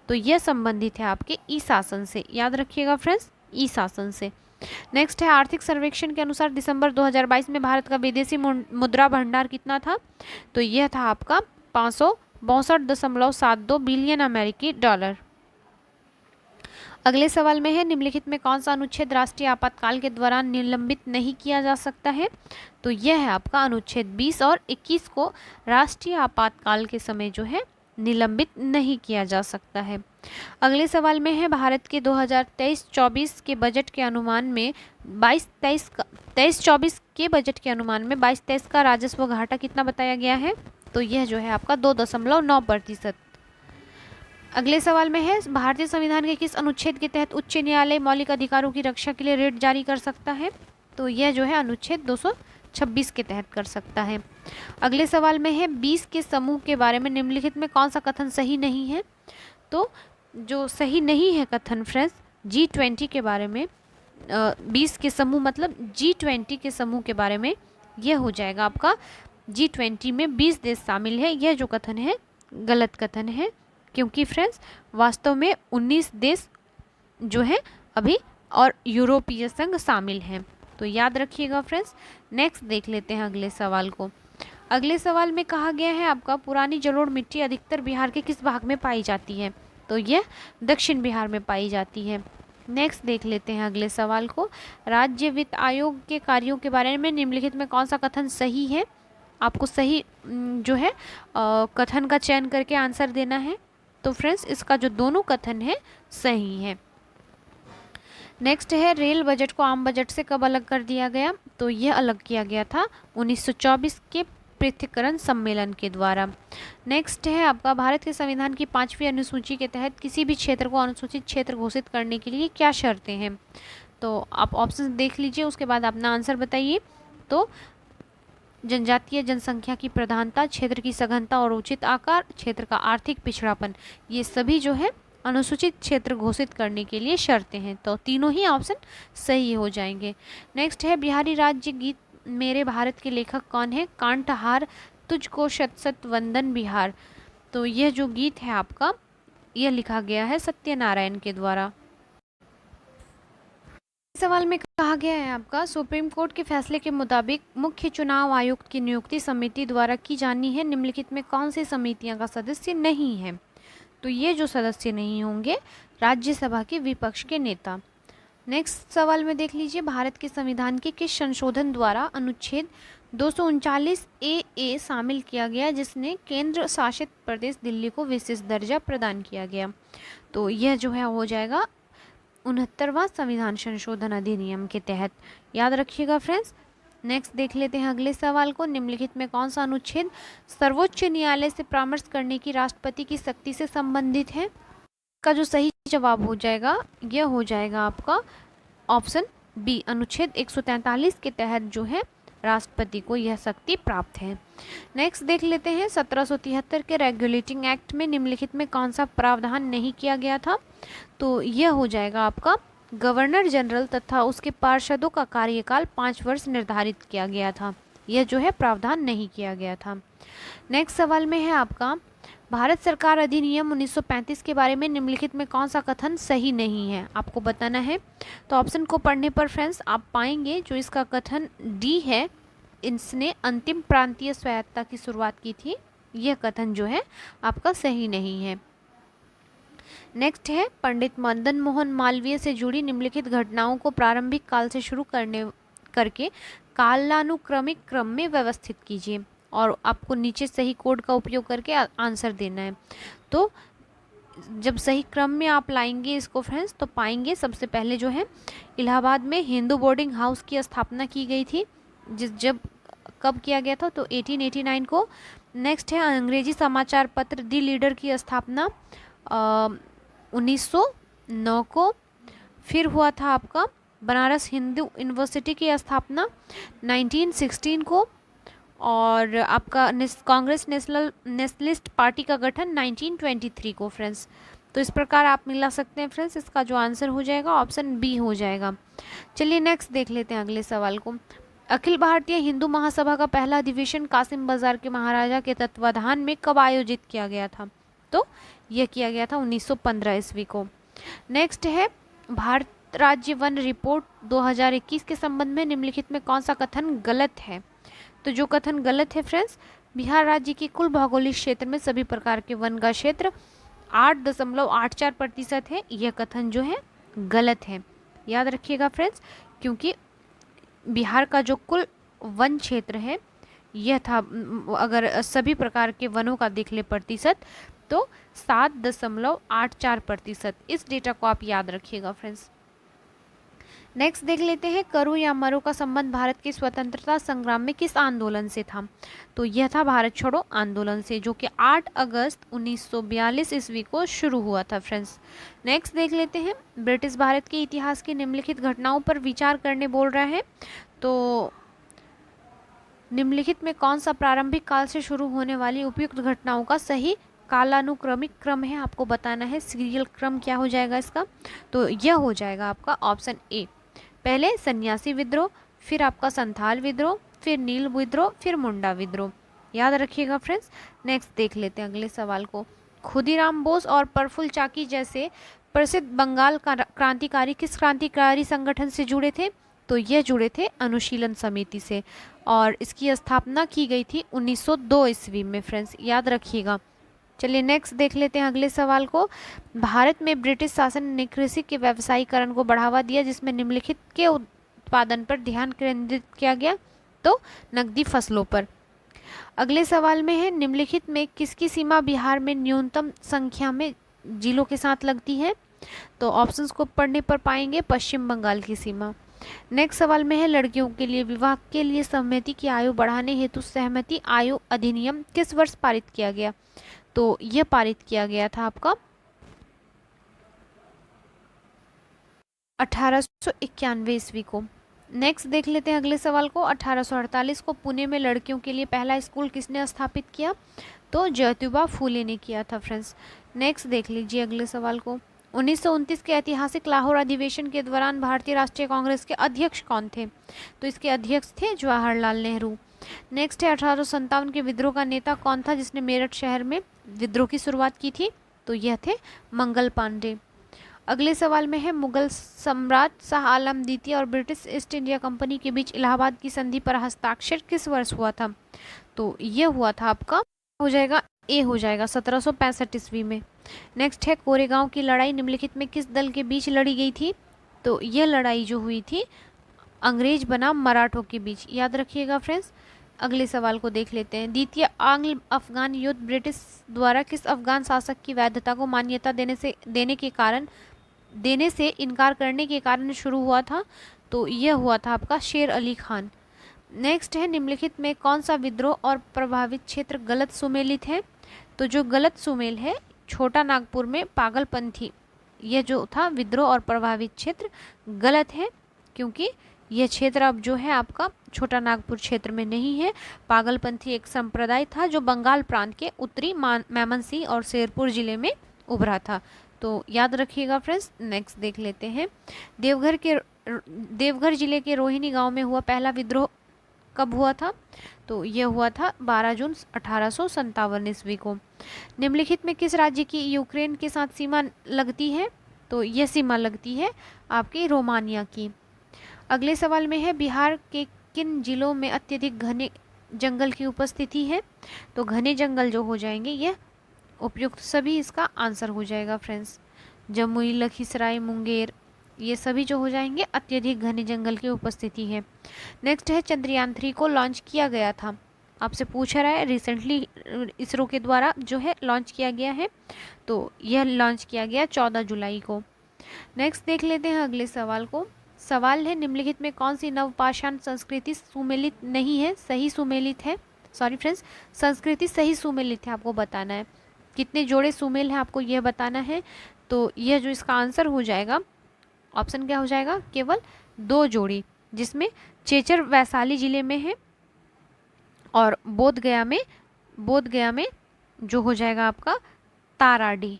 तो यह संबंधित है आपके ई शासन से। याद रखिएगा फ्रेंड्स, ई शासन से। नेक्स्ट है आर्थिक सर्वेक्षण के अनुसार दिसंबर 2022 में भारत का विदेशी मुद्रा भंडार कितना था? तो यह था आपका 562.72 बिलियन अमेरिकी डॉलर। अगले सवाल में है निम्नलिखित में कौन सा अनुच्छेद राष्ट्रीय आपातकाल के दौरान निलंबित नहीं किया जा सकता है? तो यह है आपका अनुच्छेद 20 और 21 को राष्ट्रीय आपातकाल के समय जो है निलंबित नहीं किया जा सकता है। अगले सवाल में है भारत के 2023-24 के बजट के अनुमान में 23-24 के बजट के अनुमान में 22-23 का राजस्व घाटा कितना बताया गया है? तो यह जो है आपका 2.9%। अगले सवाल में है भारतीय संविधान के किस अनुच्छेद के तहत उच्च न्यायालय मौलिक अधिकारों की रक्षा के लिए रिट जारी कर सकता है? तो यह जो है अनुच्छेद 226 के तहत कर सकता है। अगले सवाल में है 20 के समूह के बारे में निम्नलिखित में कौन सा कथन सही नहीं है? तो जो सही नहीं है कथन फ्रेंड्स G20 के बारे में, 20 के समूह मतलब G20 के समूह के बारे में, यह हो जाएगा आपका G20 में 20 देश शामिल है। यह जो कथन है गलत कथन है, क्योंकि फ्रेंड्स वास्तव में 19 देश जो है अभी और यूरोपीय संघ शामिल हैं। तो याद रखिएगा फ्रेंड्स। नेक्स्ट देख लेते हैं अगले सवाल को। अगले सवाल में कहा गया है आपका पुरानी जलोढ़ मिट्टी अधिकतर बिहार के किस भाग में पाई जाती है? तो यह दक्षिण बिहार में पाई जाती है। नेक्स्ट देख लेते हैं अगले सवाल को। राज्य वित्त आयोग के कार्यों के बारे में निम्नलिखित में कौन सा कथन सही है? आपको सही जो है कथन का चयन करके आंसर देना है। तो फ्रेंड्स इसका जो दोनों कथन है सही है। नेक्स्ट है रेल बजट को आम बजट से कब अलग कर दिया गया? तो यह अलग किया गया था 1924 के पृथक्करण सम्मेलन के द्वारा। नेक्स्ट है आपका, भारत के संविधान की 5वीं अनुसूची के तहत किसी भी क्षेत्र को अनुसूचित क्षेत्र घोषित करने के लिए क्या शर्तें हैं? तो आप ऑप्शन देख लीजिए, उसके बाद अपना आंसर बताइए। तो जनजातीय जनसंख्या की प्रधानता, क्षेत्र की सघनता और उचित आकार, क्षेत्र का आर्थिक पिछड़ापन, ये सभी जो है अनुसूचित क्षेत्र घोषित करने के लिए शर्तें हैं। तो तीनों ही ऑप्शन सही हो जाएंगे। नेक्स्ट है, बिहारी राज्य गीत मेरे भारत के लेखक कौन है? कांटहार तुझको शत शत वंदन बिहार। तो यह जो गीत है आपका, यह लिखा गया है सत्यनारायण के द्वारा। सवाल में कहा गया है आपका, सुप्रीम कोर्ट के फैसले के मुताबिक मुख्य चुनाव आयुक्त की नियुक्ति समिति द्वारा की जानी है, निम्नलिखित में कौन सी समितियां का सदस्य नहीं है? तो ये जो सदस्य नहीं होंगे, राज्यसभा के विपक्ष के नेता। नेक्स्ट सवाल में देख लीजिए, भारत के संविधान के किस संशोधन द्वारा अनुच्छेद 239 ए शामिल किया गया, जिसने केंद्र शासित प्रदेश दिल्ली को विशेष दर्जा प्रदान किया गया? तो यह जो है हो जाएगा 69वां संविधान संशोधन अधिनियम के तहत। याद रखिएगा फ्रेंड्स। नेक्स्ट देख लेते हैं अगले सवाल को, निम्नलिखित में कौन सा अनुच्छेद सर्वोच्च न्यायालय से परामर्श करने की राष्ट्रपति की शक्ति से संबंधित है? का जो सही जवाब हो जाएगा, यह हो जाएगा आपका ऑप्शन बी, अनुच्छेद 143 के तहत जो है राष्ट्रपति को यह शक्ति प्राप्त है। नेक्स्ट देख लेते हैं, 1773 के रेगुलेटिंग एक्ट में निम्नलिखित में कौन सा प्रावधान नहीं किया गया था? तो यह हो जाएगा आपका, गवर्नर जनरल तथा उसके पार्षदों का कार्यकाल 5 वर्ष निर्धारित किया गया था, यह जो है प्रावधान नहीं किया गया था। नेक्स्ट सवाल में है आपका, भारत सरकार अधिनियम 1935 के बारे में निम्नलिखित में कौन सा कथन सही नहीं है? आपको बताना है। तो ऑप्शन को पढ़ने पर फ्रेंड्स आप पाएंगे जो इसका कथन डी है, इसने अंतिम प्रांतीय स्वायत्तता की शुरुआत की थी, यह कथन जो है आपका सही नहीं है। नेक्स्ट है, पंडित मदन मोहन मालवीय से जुड़ी निम्नलिखित घटनाओं को प्रारंभिक काल से शुरू करके कालानुक्रमिक क्रम में व्यवस्थित कीजिए, और आपको नीचे सही कोड का उपयोग करके आंसर देना है। तो जब सही क्रम में आप लाएंगे इसको फ्रेंड्स, तो पाएंगे सबसे पहले जो है इलाहाबाद में हिंदू बोर्डिंग हाउस की स्थापना की गई थी, जब कब किया गया था? तो 1889 को। नेक्स्ट है, अंग्रेजी समाचार पत्र दी लीडर की स्थापना 1909 को। फिर हुआ था आपका बनारस हिंदू यूनिवर्सिटी की स्थापना 1916 को, और आपका कांग्रेस नेशनलिस्ट पार्टी का गठन 1923 को फ्रेंड्स। तो इस प्रकार आप मिला सकते हैं फ्रेंड्स, इसका जो आंसर हो जाएगा ऑप्शन बी हो जाएगा। चलिए नेक्स्ट देख लेते हैं अगले सवाल को, अखिल भारतीय हिंदू महासभा का पहला अधिवेशन कासिम बाजार के महाराजा के तत्वाधान में कब आयोजित किया गया था? तो यह किया गया था 1915 ईस्वी को। नेक्स्ट है, भारत राज्य वन रिपोर्ट 2021 के संबंध में निम्नलिखित में कौन सा कथन गलत है? तो जो कथन गलत है फ्रेंड्स, बिहार राज्य के कुल भौगोलिक क्षेत्र में सभी प्रकार के वन का क्षेत्र 8.84% है, यह कथन जो है गलत है। याद रखिएगा फ्रेंड्स, क्योंकि बिहार का जो कुल वन क्षेत्र है यह था, अगर सभी प्रकार के वनों का देख ले प्रतिशत, तो 7.84%। इस डेटा को आप याद रखिएगा फ्रेंड्स। नेक्स्ट देख लेते हैं, करो या मरो का संबंध भारत के स्वतंत्रता संग्राम में किस आंदोलन से था? तो यह था भारत छोड़ो आंदोलन से, जो कि 8 अगस्त 1942 ईस्वी को शुरू हुआ था फ्रेंड्स। नेक्स्ट देख लेते हैं, ब्रिटिश भारत के इतिहास की निम्नलिखित घटनाओं पर विचार करने बोल रहा है। तो निम्नलिखित में कौन सा प्रारंभिक काल से शुरू होने वाली उपयुक्त घटनाओं का सही कालानुक्रमिक क्रम है? आपको बताना है, सीरियल क्रम क्या हो जाएगा इसका? तो यह हो जाएगा आपका ऑप्शन ए, पहले सन्यासी विद्रोह, फिर आपका संथाल विद्रोह, फिर नील विद्रोह, फिर मुंडा विद्रोह। याद रखिएगा फ्रेंड्स। नेक्स्ट देख लेते हैं अगले सवाल को, खुदीराम बोस और प्रफुल्ल चाकी जैसे प्रसिद्ध बंगाल क्रांतिकारी किस क्रांतिकारी संगठन से जुड़े थे? तो यह जुड़े थे अनुशीलन समिति से, और इसकी स्थापना की गई थी 1902 ईस्वी में फ्रेंड्स। याद रखिएगा। चलिए नेक्स्ट देख लेते हैं अगले सवाल को, भारत में ब्रिटिश शासन ने कृषि के व्यावसायीकरण को बढ़ावा दिया, जिसमें निम्नलिखित के उत्पादन पर ध्यान केंद्रित किया गया? तो नकदी फसलों पर। अगले सवाल में है, निम्नलिखित में किसकी सीमा बिहार में न्यूनतम संख्या में जिलों के साथ लगती है? तो ऑप्शंस को पढ़ने पर पाएंगे पश्चिम बंगाल की सीमा। नेक्स्ट सवाल में है लड़कियों के लिए विवाह के लिए सहमति की आयु बढ़ाने हेतु सहमति आयु अधिनियम किस वर्ष पारित किया गया? तो यह पारित किया गया था आपका 1891 ईस्वी को। नेक्स्ट देख लेते हैं अगले सवाल को। 1848 को पुणे में लड़कियों के लिए पहला स्कूल किसने स्थापित किया? तो ज्योतिबा फूले ने किया था फ्रेंड्स। नेक्स्ट देख लीजिए अगले सवाल को। 1929 के ऐतिहासिक लाहौर अधिवेशन के दौरान भारतीय राष्ट्रीय कांग्रेस के अध्यक्ष कौन थे? तो इसके अध्यक्ष थे जवाहरलाल नेहरू। नेक्स्ट है 1857 के विद्रोह का नेता कौन था जिसने मेरठ शहर में विद्रोह की शुरुआत की थी? तो यह थे मंगल पांडे। अगले सवाल में है मुगल सम्राट शाह आलम द्वितीय और ब्रिटिश ईस्ट इंडिया कंपनी के बीच इलाहाबाद की संधि पर हस्ताक्षर किस वर्ष हुआ था? तो यह हुआ था आपका हो जाएगा ए हो जाएगा 1765 ईस्वी में। नेक्स्ट है कोरेगांव की लड़ाई निम्नलिखित में किस दल के बीच लड़ी गई थी? तो यह लड़ाई जो हुई थी अंग्रेज बनाम मराठों के बीच, याद रखिएगा फ्रेंड्स। अगले सवाल को देख लेते हैं। द्वितीय आंग्ल अफगान युद्ध ब्रिटिश द्वारा किस अफगान शासक की वैधता को मान्यता देने से इनकार करने के कारण शुरू हुआ था? तो यह हुआ था आपका शेर अली खान। नेक्स्ट है निम्नलिखित में कौन सा विद्रोह और प्रभावित क्षेत्र गलत सुमेलित है? तो जो गलत सुमेल है छोटा नागपुर में पागलपंथी, यह जो था विद्रोह और प्रभावित क्षेत्र गलत है क्योंकि यह क्षेत्र अब जो है आपका छोटा नागपुर क्षेत्र में नहीं है। पागलपंथी एक संप्रदाय था जो बंगाल प्रांत के उत्तरी मेमनसिंह और शेरपुर जिले में उभरा था। तो याद रखिएगा फ्रेंड्स। नेक्स्ट देख लेते हैं। देवघर जिले के रोहिणी गांव में हुआ पहला विद्रोह कब हुआ था? तो यह हुआ था 12 जून 1857 ईस्वी को। निम्नलिखित में किस राज्य की यूक्रेन के साथ सीमा लगती है? तो यह सीमा लगती है आपकी रोमानिया की। अगले सवाल में है बिहार के किन जिलों में अत्यधिक घने जंगल की उपस्थिति है? तो घने जंगल जो हो जाएंगे यह उपयुक्त सभी इसका आंसर हो जाएगा फ्रेंड्स। जमुई, लखीसराय, मुंगेर, ये सभी जो हो जाएंगे अत्यधिक घने जंगल की उपस्थिति है। नेक्स्ट है चंद्रयान 3 को लॉन्च किया गया था, आपसे पूछ रहा है रिसेंटली इसरो के द्वारा जो है लॉन्च किया गया है। तो यह लॉन्च किया गया 14 जुलाई को। नेक्स्ट देख लेते हैं अगले सवाल को। सवाल है निम्नलिखित में कौन सी नवपाषाण संस्कृति सुमेलित नहीं है, सही सुमेलित है? सॉरी फ्रेंड्स, संस्कृति सही सुमेलित है, आपको बताना है। कितने जोड़े सुमेल हैं आपको यह बताना है। तो यह जो इसका आंसर हो जाएगा ऑप्शन क्या हो जाएगा? केवल 2 जोड़ी, जिसमें चेचर वैशाली जिले में है और बोध गया में जो हो जाएगा आपका ताराडी।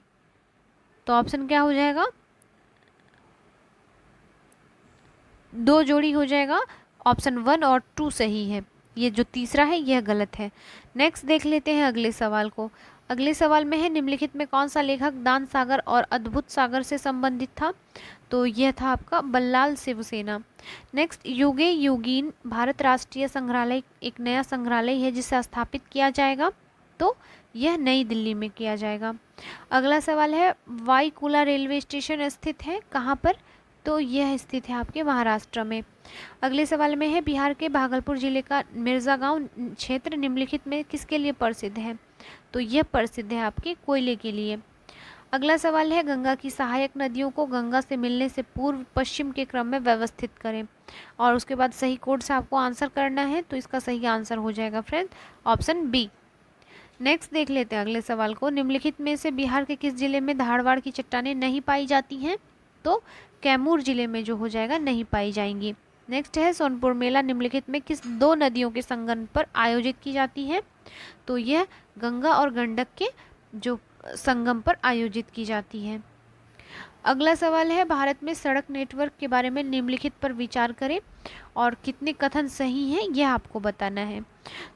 तो ऑप्शन क्या हो जाएगा? 2 जोड़ी हो जाएगा। ऑप्शन 1 और 2 सही है, ये जो तीसरा है यह गलत है। नेक्स्ट देख लेते हैं अगले सवाल को। अगले सवाल में है निम्नलिखित में कौन सा लेखक दान सागर और अद्भुत सागर से संबंधित था? तो यह था आपका बल्लाल शिवसेना। नेक्स्ट युगे युगीन भारत राष्ट्रीय संग्रहालय एक नया संग्रहालय है जिसे स्थापित किया जाएगा। तो यह नई दिल्ली में किया जाएगा। अगला सवाल है वाईकुला रेलवे स्टेशन स्थित है कहाँ पर? तो यह स्थित है आपके महाराष्ट्र में। अगले सवाल में है बिहार के भागलपुर जिले का मिर्जा गांव क्षेत्र निम्नलिखित में किसके लिए प्रसिद्ध है? तो यह प्रसिद्ध है आपके कोयले के लिए। अगला सवाल है गंगा की सहायक नदियों को गंगा से मिलने से पूर्व पश्चिम के क्रम में व्यवस्थित करें, और उसके बाद सही कोड से आपको आंसर करना है। तो इसका सही आंसर हो जाएगा फ्रेंड ऑप्शन बी। नेक्स्ट देख लेते हैं अगले सवाल को। निम्नलिखित में से बिहार के किस जिले में धारवाड़ की चट्टानें नहीं पाई जाती हैं? तो कैमूर जिले में जो हो जाएगा नहीं पाई जाएंगी। नेक्स्ट है सोनपुर मेला निम्नलिखित में किस 2 नदियों के संगम पर आयोजित की जाती है? तो यह गंगा और गंडक के जो संगम पर आयोजित की जाती है। अगला सवाल है भारत में सड़क नेटवर्क के बारे में निम्नलिखित पर विचार करें और कितने कथन सही हैं यह आपको बताना है।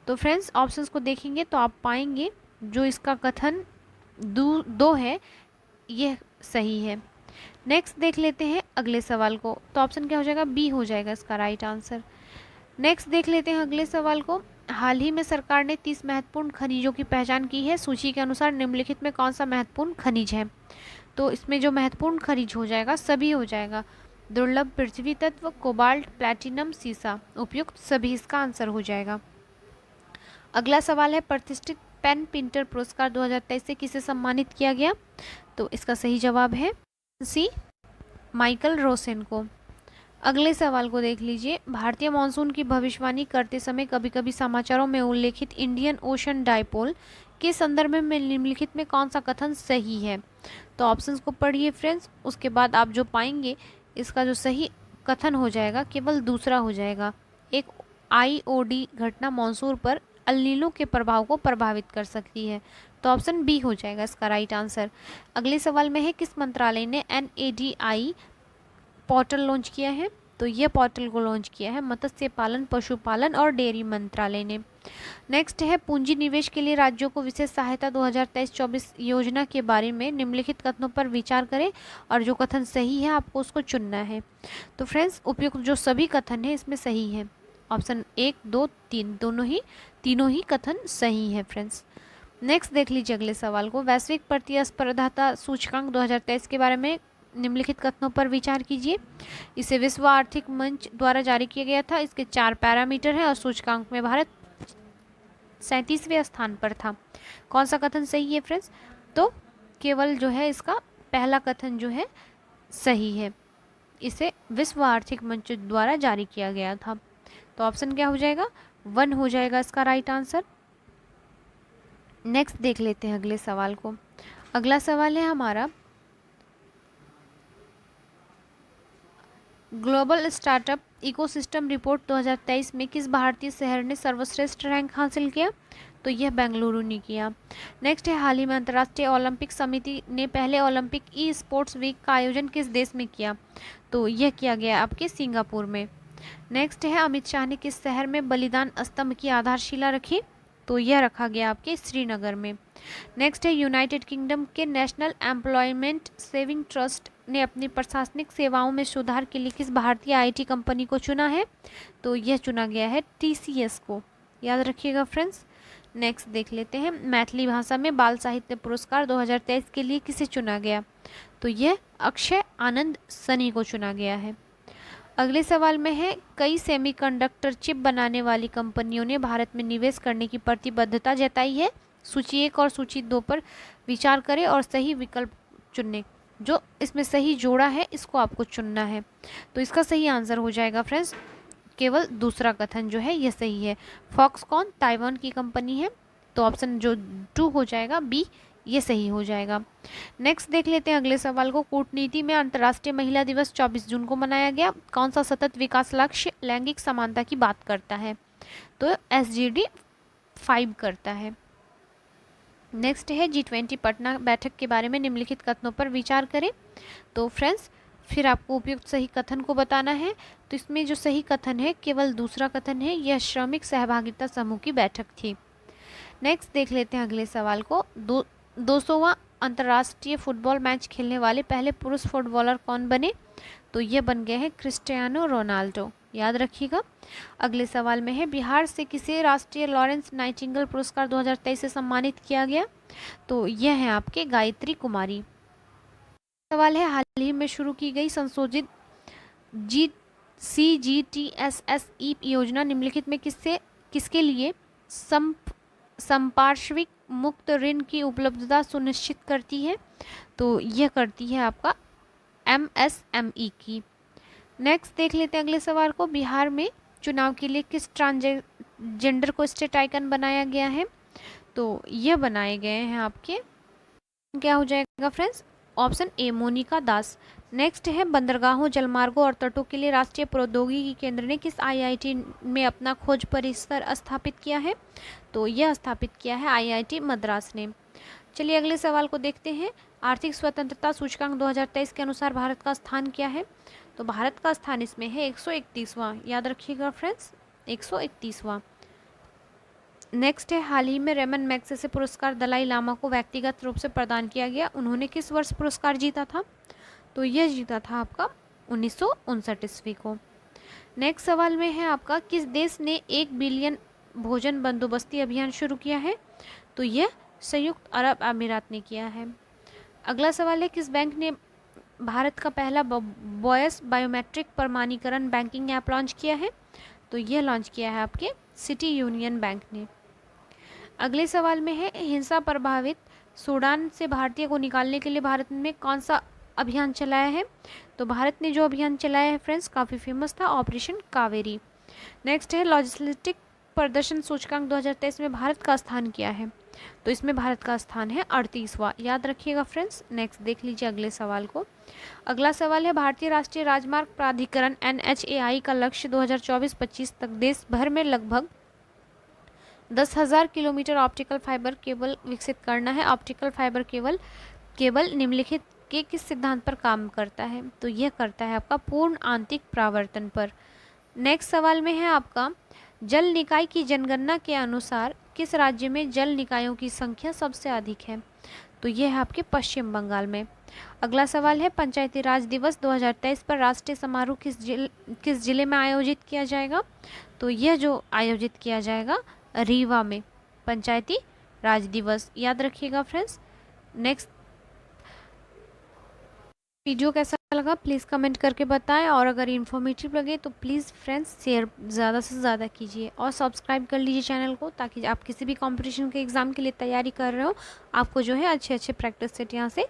तो फ्रेंड्स ऑप्शंस को देखेंगे तो आप पाएंगे जो इसका कथन 2 है यह सही है। नेक्स्ट देख लेते हैं अगले सवाल को। तो ऑप्शन क्या हो जाएगा? बी हो जाएगा इसका राइट आंसर। नेक्स्ट देख लेते हैं अगले सवाल को। हाल ही में सरकार ने 30 महत्वपूर्ण खनिजों की पहचान की है, सूची के अनुसार निम्नलिखित में कौन सा महत्वपूर्ण खनिज है? तो इसमें जो महत्वपूर्ण खनिज हो जाएगा सभी हो जाएगा। दुर्लभ पृथ्वी तत्व, कोबाल्ट, प्लैटिनम, सीसा, उपयुक्त सभी इसका आंसर हो जाएगा। अगला सवाल है प्रतिष्ठित पेन प्रिंटर पुरस्कार 2023 से किसे सम्मानित किया गया? तो इसका सही जवाब है सी, माइकल रोसेन को। अगले सवाल को देख लीजिए। भारतीय मानसून की भविष्यवाणी करते समय कभी कभी समाचारों में उल्लेखित इंडियन ओशन डाइपोल के संदर्भ में निम्नलिखित में कौन सा कथन सही है? तो ऑप्शंस को पढ़िए फ्रेंड्स, उसके बाद आप जो पाएंगे इसका जो सही कथन हो जाएगा केवल दूसरा हो जाएगा। एक आईओडी घटना मानसून पर अल नीनो के प्रभाव को प्रभावित कर सकती है। तो ऑप्शन बी हो जाएगा इसका राइट आंसर। अगले सवाल में है, किस मंत्रालय ने NADI पोर्टल लॉन्च किया है? तो यह पोर्टल को लॉन्च किया है मत्स्य पालन, पशुपालन और डेयरी मंत्रालय ने। नेक्स्ट है, पूंजी निवेश के लिए राज्यों को विशेष सहायता 2023-24 योजना के बारे में निम्नलिखित कथनों पर विचार करें और जो कथन सही है आपको उसको चुनना है। तो फ्रेंड्स, उपयुक्त जो सभी कथन है इसमें सही है। ऑप्शन 1, 2, 3 तीनों ही कथन सही है फ्रेंड्स। नेक्स्ट देख लीजिए अगले सवाल को। वैश्विक प्रतिस्पर्धाता सूचकांक 2023 के बारे में निम्नलिखित कथनों पर विचार कीजिए। इसे विश्व आर्थिक मंच द्वारा जारी किया गया था। इसके 4 पैरामीटर हैं और सूचकांक में भारत 37वें स्थान पर था। कौन सा कथन सही है फ्रेंड्स? तो केवल जो है इसका पहला कथन जो है सही है, इसे विश्व आर्थिक मंच द्वारा जारी किया गया था। तो ऑप्शन क्या हो जाएगा? 1 हो जाएगा इसका राइट आंसर। नेक्स्ट देख लेते हैं अगले सवाल को। अगला सवाल है हमारा, ग्लोबल स्टार्टअप इकोसिस्टम रिपोर्ट 2023 में किस भारतीय शहर ने सर्वश्रेष्ठ रैंक हासिल किया? तो यह बेंगलुरु ने किया। नेक्स्ट है, हाल ही में अंतर्राष्ट्रीय ओलंपिक समिति ने पहले ओलंपिक ई स्पोर्ट्स वीक का आयोजन किस देश में किया? तो यह किया गया आपके सिंगापुर में। नेक्स्ट है, अमित शाह ने किस शहर में बलिदान स्तंभ की आधारशिला रखी? तो यह रखा गया आपके श्रीनगर में। नेक्स्ट है, यूनाइटेड किंगडम के नेशनल एम्प्लॉयमेंट सेविंग ट्रस्ट ने अपनी प्रशासनिक सेवाओं में सुधार के लिए किस भारतीय IT कंपनी को चुना है? तो यह चुना गया है TCS को, याद रखिएगा फ्रेंड्स। नेक्स्ट देख लेते हैं, मैथिली भाषा में बाल साहित्य पुरस्कार 2023 के लिए किसे चुना गया? तो यह अक्षय आनंद सनी को चुना गया है। अगले सवाल में है, कई सेमीकंडक्टर चिप बनाने वाली कंपनियों ने भारत में निवेश करने की प्रतिबद्धता जताई है। सूची 1 और सूची 2 पर विचार करें और सही विकल्प चुनें। जो इसमें सही जोड़ा है इसको आपको चुनना है। तो इसका सही आंसर हो जाएगा फ्रेंड्स केवल दूसरा कथन जो है यह सही है। फॉक्सकॉन ताइवान की कंपनी है, तो ऑप्शन जो 2 हो जाएगा बी, ये सही हो जाएगा। नेक्स्ट देख लेते हैं अगले सवाल को। कूटनीति में अंतर्राष्ट्रीय महिला दिवस 24 जून को मनाया गया। कौन सा सतत विकास लक्ष्य लैंगिक समानता की बात करता है? तो SDG 5 करता है। नेक्स्ट है, G20 पटना बैठक के बारे में निम्नलिखित कथनों पर विचार करें। तो फ्रेंड्स, फिर आपको उपयुक्त सही कथन को बताना है। तो इसमें जो सही कथन है केवल दूसरा कथन है, यह श्रमिक सहभागिता समूह की बैठक थी। नेक्स्ट देख लेते हैं अगले सवाल को। 200वां अंतर्राष्ट्रीय फुटबॉल मैच खेलने वाले पहले पुरुष फुटबॉलर कौन बने? तो ये बन गए हैं क्रिस्टियानो रोनाल्डो, याद रखिएगा। अगले सवाल में है, बिहार से किसे राष्ट्रीय लॉरेंस नाइटिंगेल पुरस्कार 2023 से सम्मानित किया गया? तो यह है आपके गायत्री कुमारी। सवाल है, हाल ही में शुरू की गई संशोधित CGTSSE योजना निम्नलिखित में किसके लिए संपार्श्विक मुक्त ऋण की उपलब्धता सुनिश्चित करती है? तो यह करती है आपका MSME की। नेक्स्ट देख लेते हैं अगले सवाल को। बिहार में चुनाव के लिए किस ट्रांसजेंडर को स्टेट आइकन बनाया गया है? तो यह बनाए गए हैं आपके, क्या हो जाएगा friends? Option A, Monika Das. Next है, बंदरगाहों, जलमार्गों और तटों के लिए राष्ट्रीय प्रौद्योगिकी केंद्र ने किस IIT में अपना खोज परिसर स्थापित किया है? तो यह स्थापित किया है IIT मद्रास ने। चलिए अगले सवाल को देखते हैं। आर्थिक स्वतंत्रता सूचकांक 2023 के अनुसार भारत का स्थान क्या है? तो भारत का स्थान इसमें है 131वां, याद रखिएगा फ्रेंड्स, 131वां। नेक्स्ट है, हाल ही में रेमन मैग्सेसे पुरस्कार दलाई लामा को व्यक्तिगत रूप से प्रदान किया गया। उन्होंने किस वर्ष पुरस्कार जीता था? तो यह जीता था आपका 1959 ईस्वी को। नेक्स्ट सवाल में है आपका, किस देश ने 1 बिलियन भोजन बंदोबस्ती अभियान शुरू किया है? तो यह संयुक्त अरब अमीरात ने किया है। अगला सवाल है, किस बैंक ने भारत का पहला बॉयस बायोमेट्रिक प्रमाणीकरण बैंकिंग ऐप लॉन्च किया है? तो यह लॉन्च किया है आपके सिटी यूनियन बैंक ने। अगले सवाल में है, हिंसा प्रभावित सूडान से भारतीय को निकालने के लिए भारत में कौन सा अभियान चलाया है? तो भारत ने जो अभियान चलाया है फ्रेंड्स काफ़ी फेमस था, ऑपरेशन कावेरी। नेक्स्ट है लॉजिस्टिक प्रदर्शन सूचकांक 2023 में भारत का स्थान क्या है? तो इसमें भारत का स्थान है 38वां, याद रखिएगा फ्रेंड्स। नेक्स्ट देख लीजिए अगले सवाल को। अगला सवाल है भारतीय राष्ट्रीय राजमार्ग प्राधिकरण NHAI का लक्ष्य 2024-25 तक देश भर में लगभग 10,000 किलोमीटर ऑप्टिकल फाइबर केबल विकसित करना है। ऑप्टिकल फाइबर केबल निम्नलिखित के किस सिद्धांत पर काम करता है? तो यह करता है आपका पूर्ण आंतरिक परावर्तन पर। नेक्स्ट सवाल में है आपका जल निकाय की जनगणना के अनुसार किस राज्य में जल निकायों की संख्या सबसे अधिक है? तो यह है आपके पश्चिम बंगाल में। अगला सवाल है पंचायती राज दिवस 2023 पर राष्ट्रीय समारोह किस जिले में आयोजित किया जाएगा? तो यह जो आयोजित किया जाएगा रीवा में, पंचायती राज दिवस, याद रखिएगा फ्रेंड्स। नेक्स्ट वीडियो कैसा लगा प्लीज़ कमेंट करके बताएं, और अगर इन्फॉर्मेटिव लगे तो प्लीज़ फ्रेंड्स शेयर ज़्यादा से ज़्यादा कीजिए और सब्सक्राइब कर लीजिए चैनल को, ताकि आप किसी भी कंपटीशन के एग्ज़ाम के लिए तैयारी कर रहे हो आपको जो है अच्छे अच्छे प्रैक्टिस सेट यहाँ से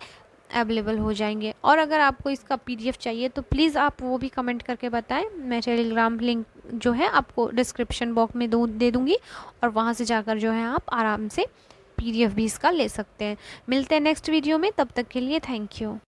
अवेलेबल हो जाएंगे। और अगर आपको इसका PDF चाहिए तो प्लीज़ आप वो भी कमेंट करके बताएं, मैं टेलीग्राम लिंक जो है आपको डिस्क्रिप्शन बॉक्स में दे दूँगी, और वहाँ से जाकर जो है आप आराम से PDF भी इसका ले सकते हैं। मिलते हैं नेक्स्ट वीडियो में, तब तक के लिए थैंक यू।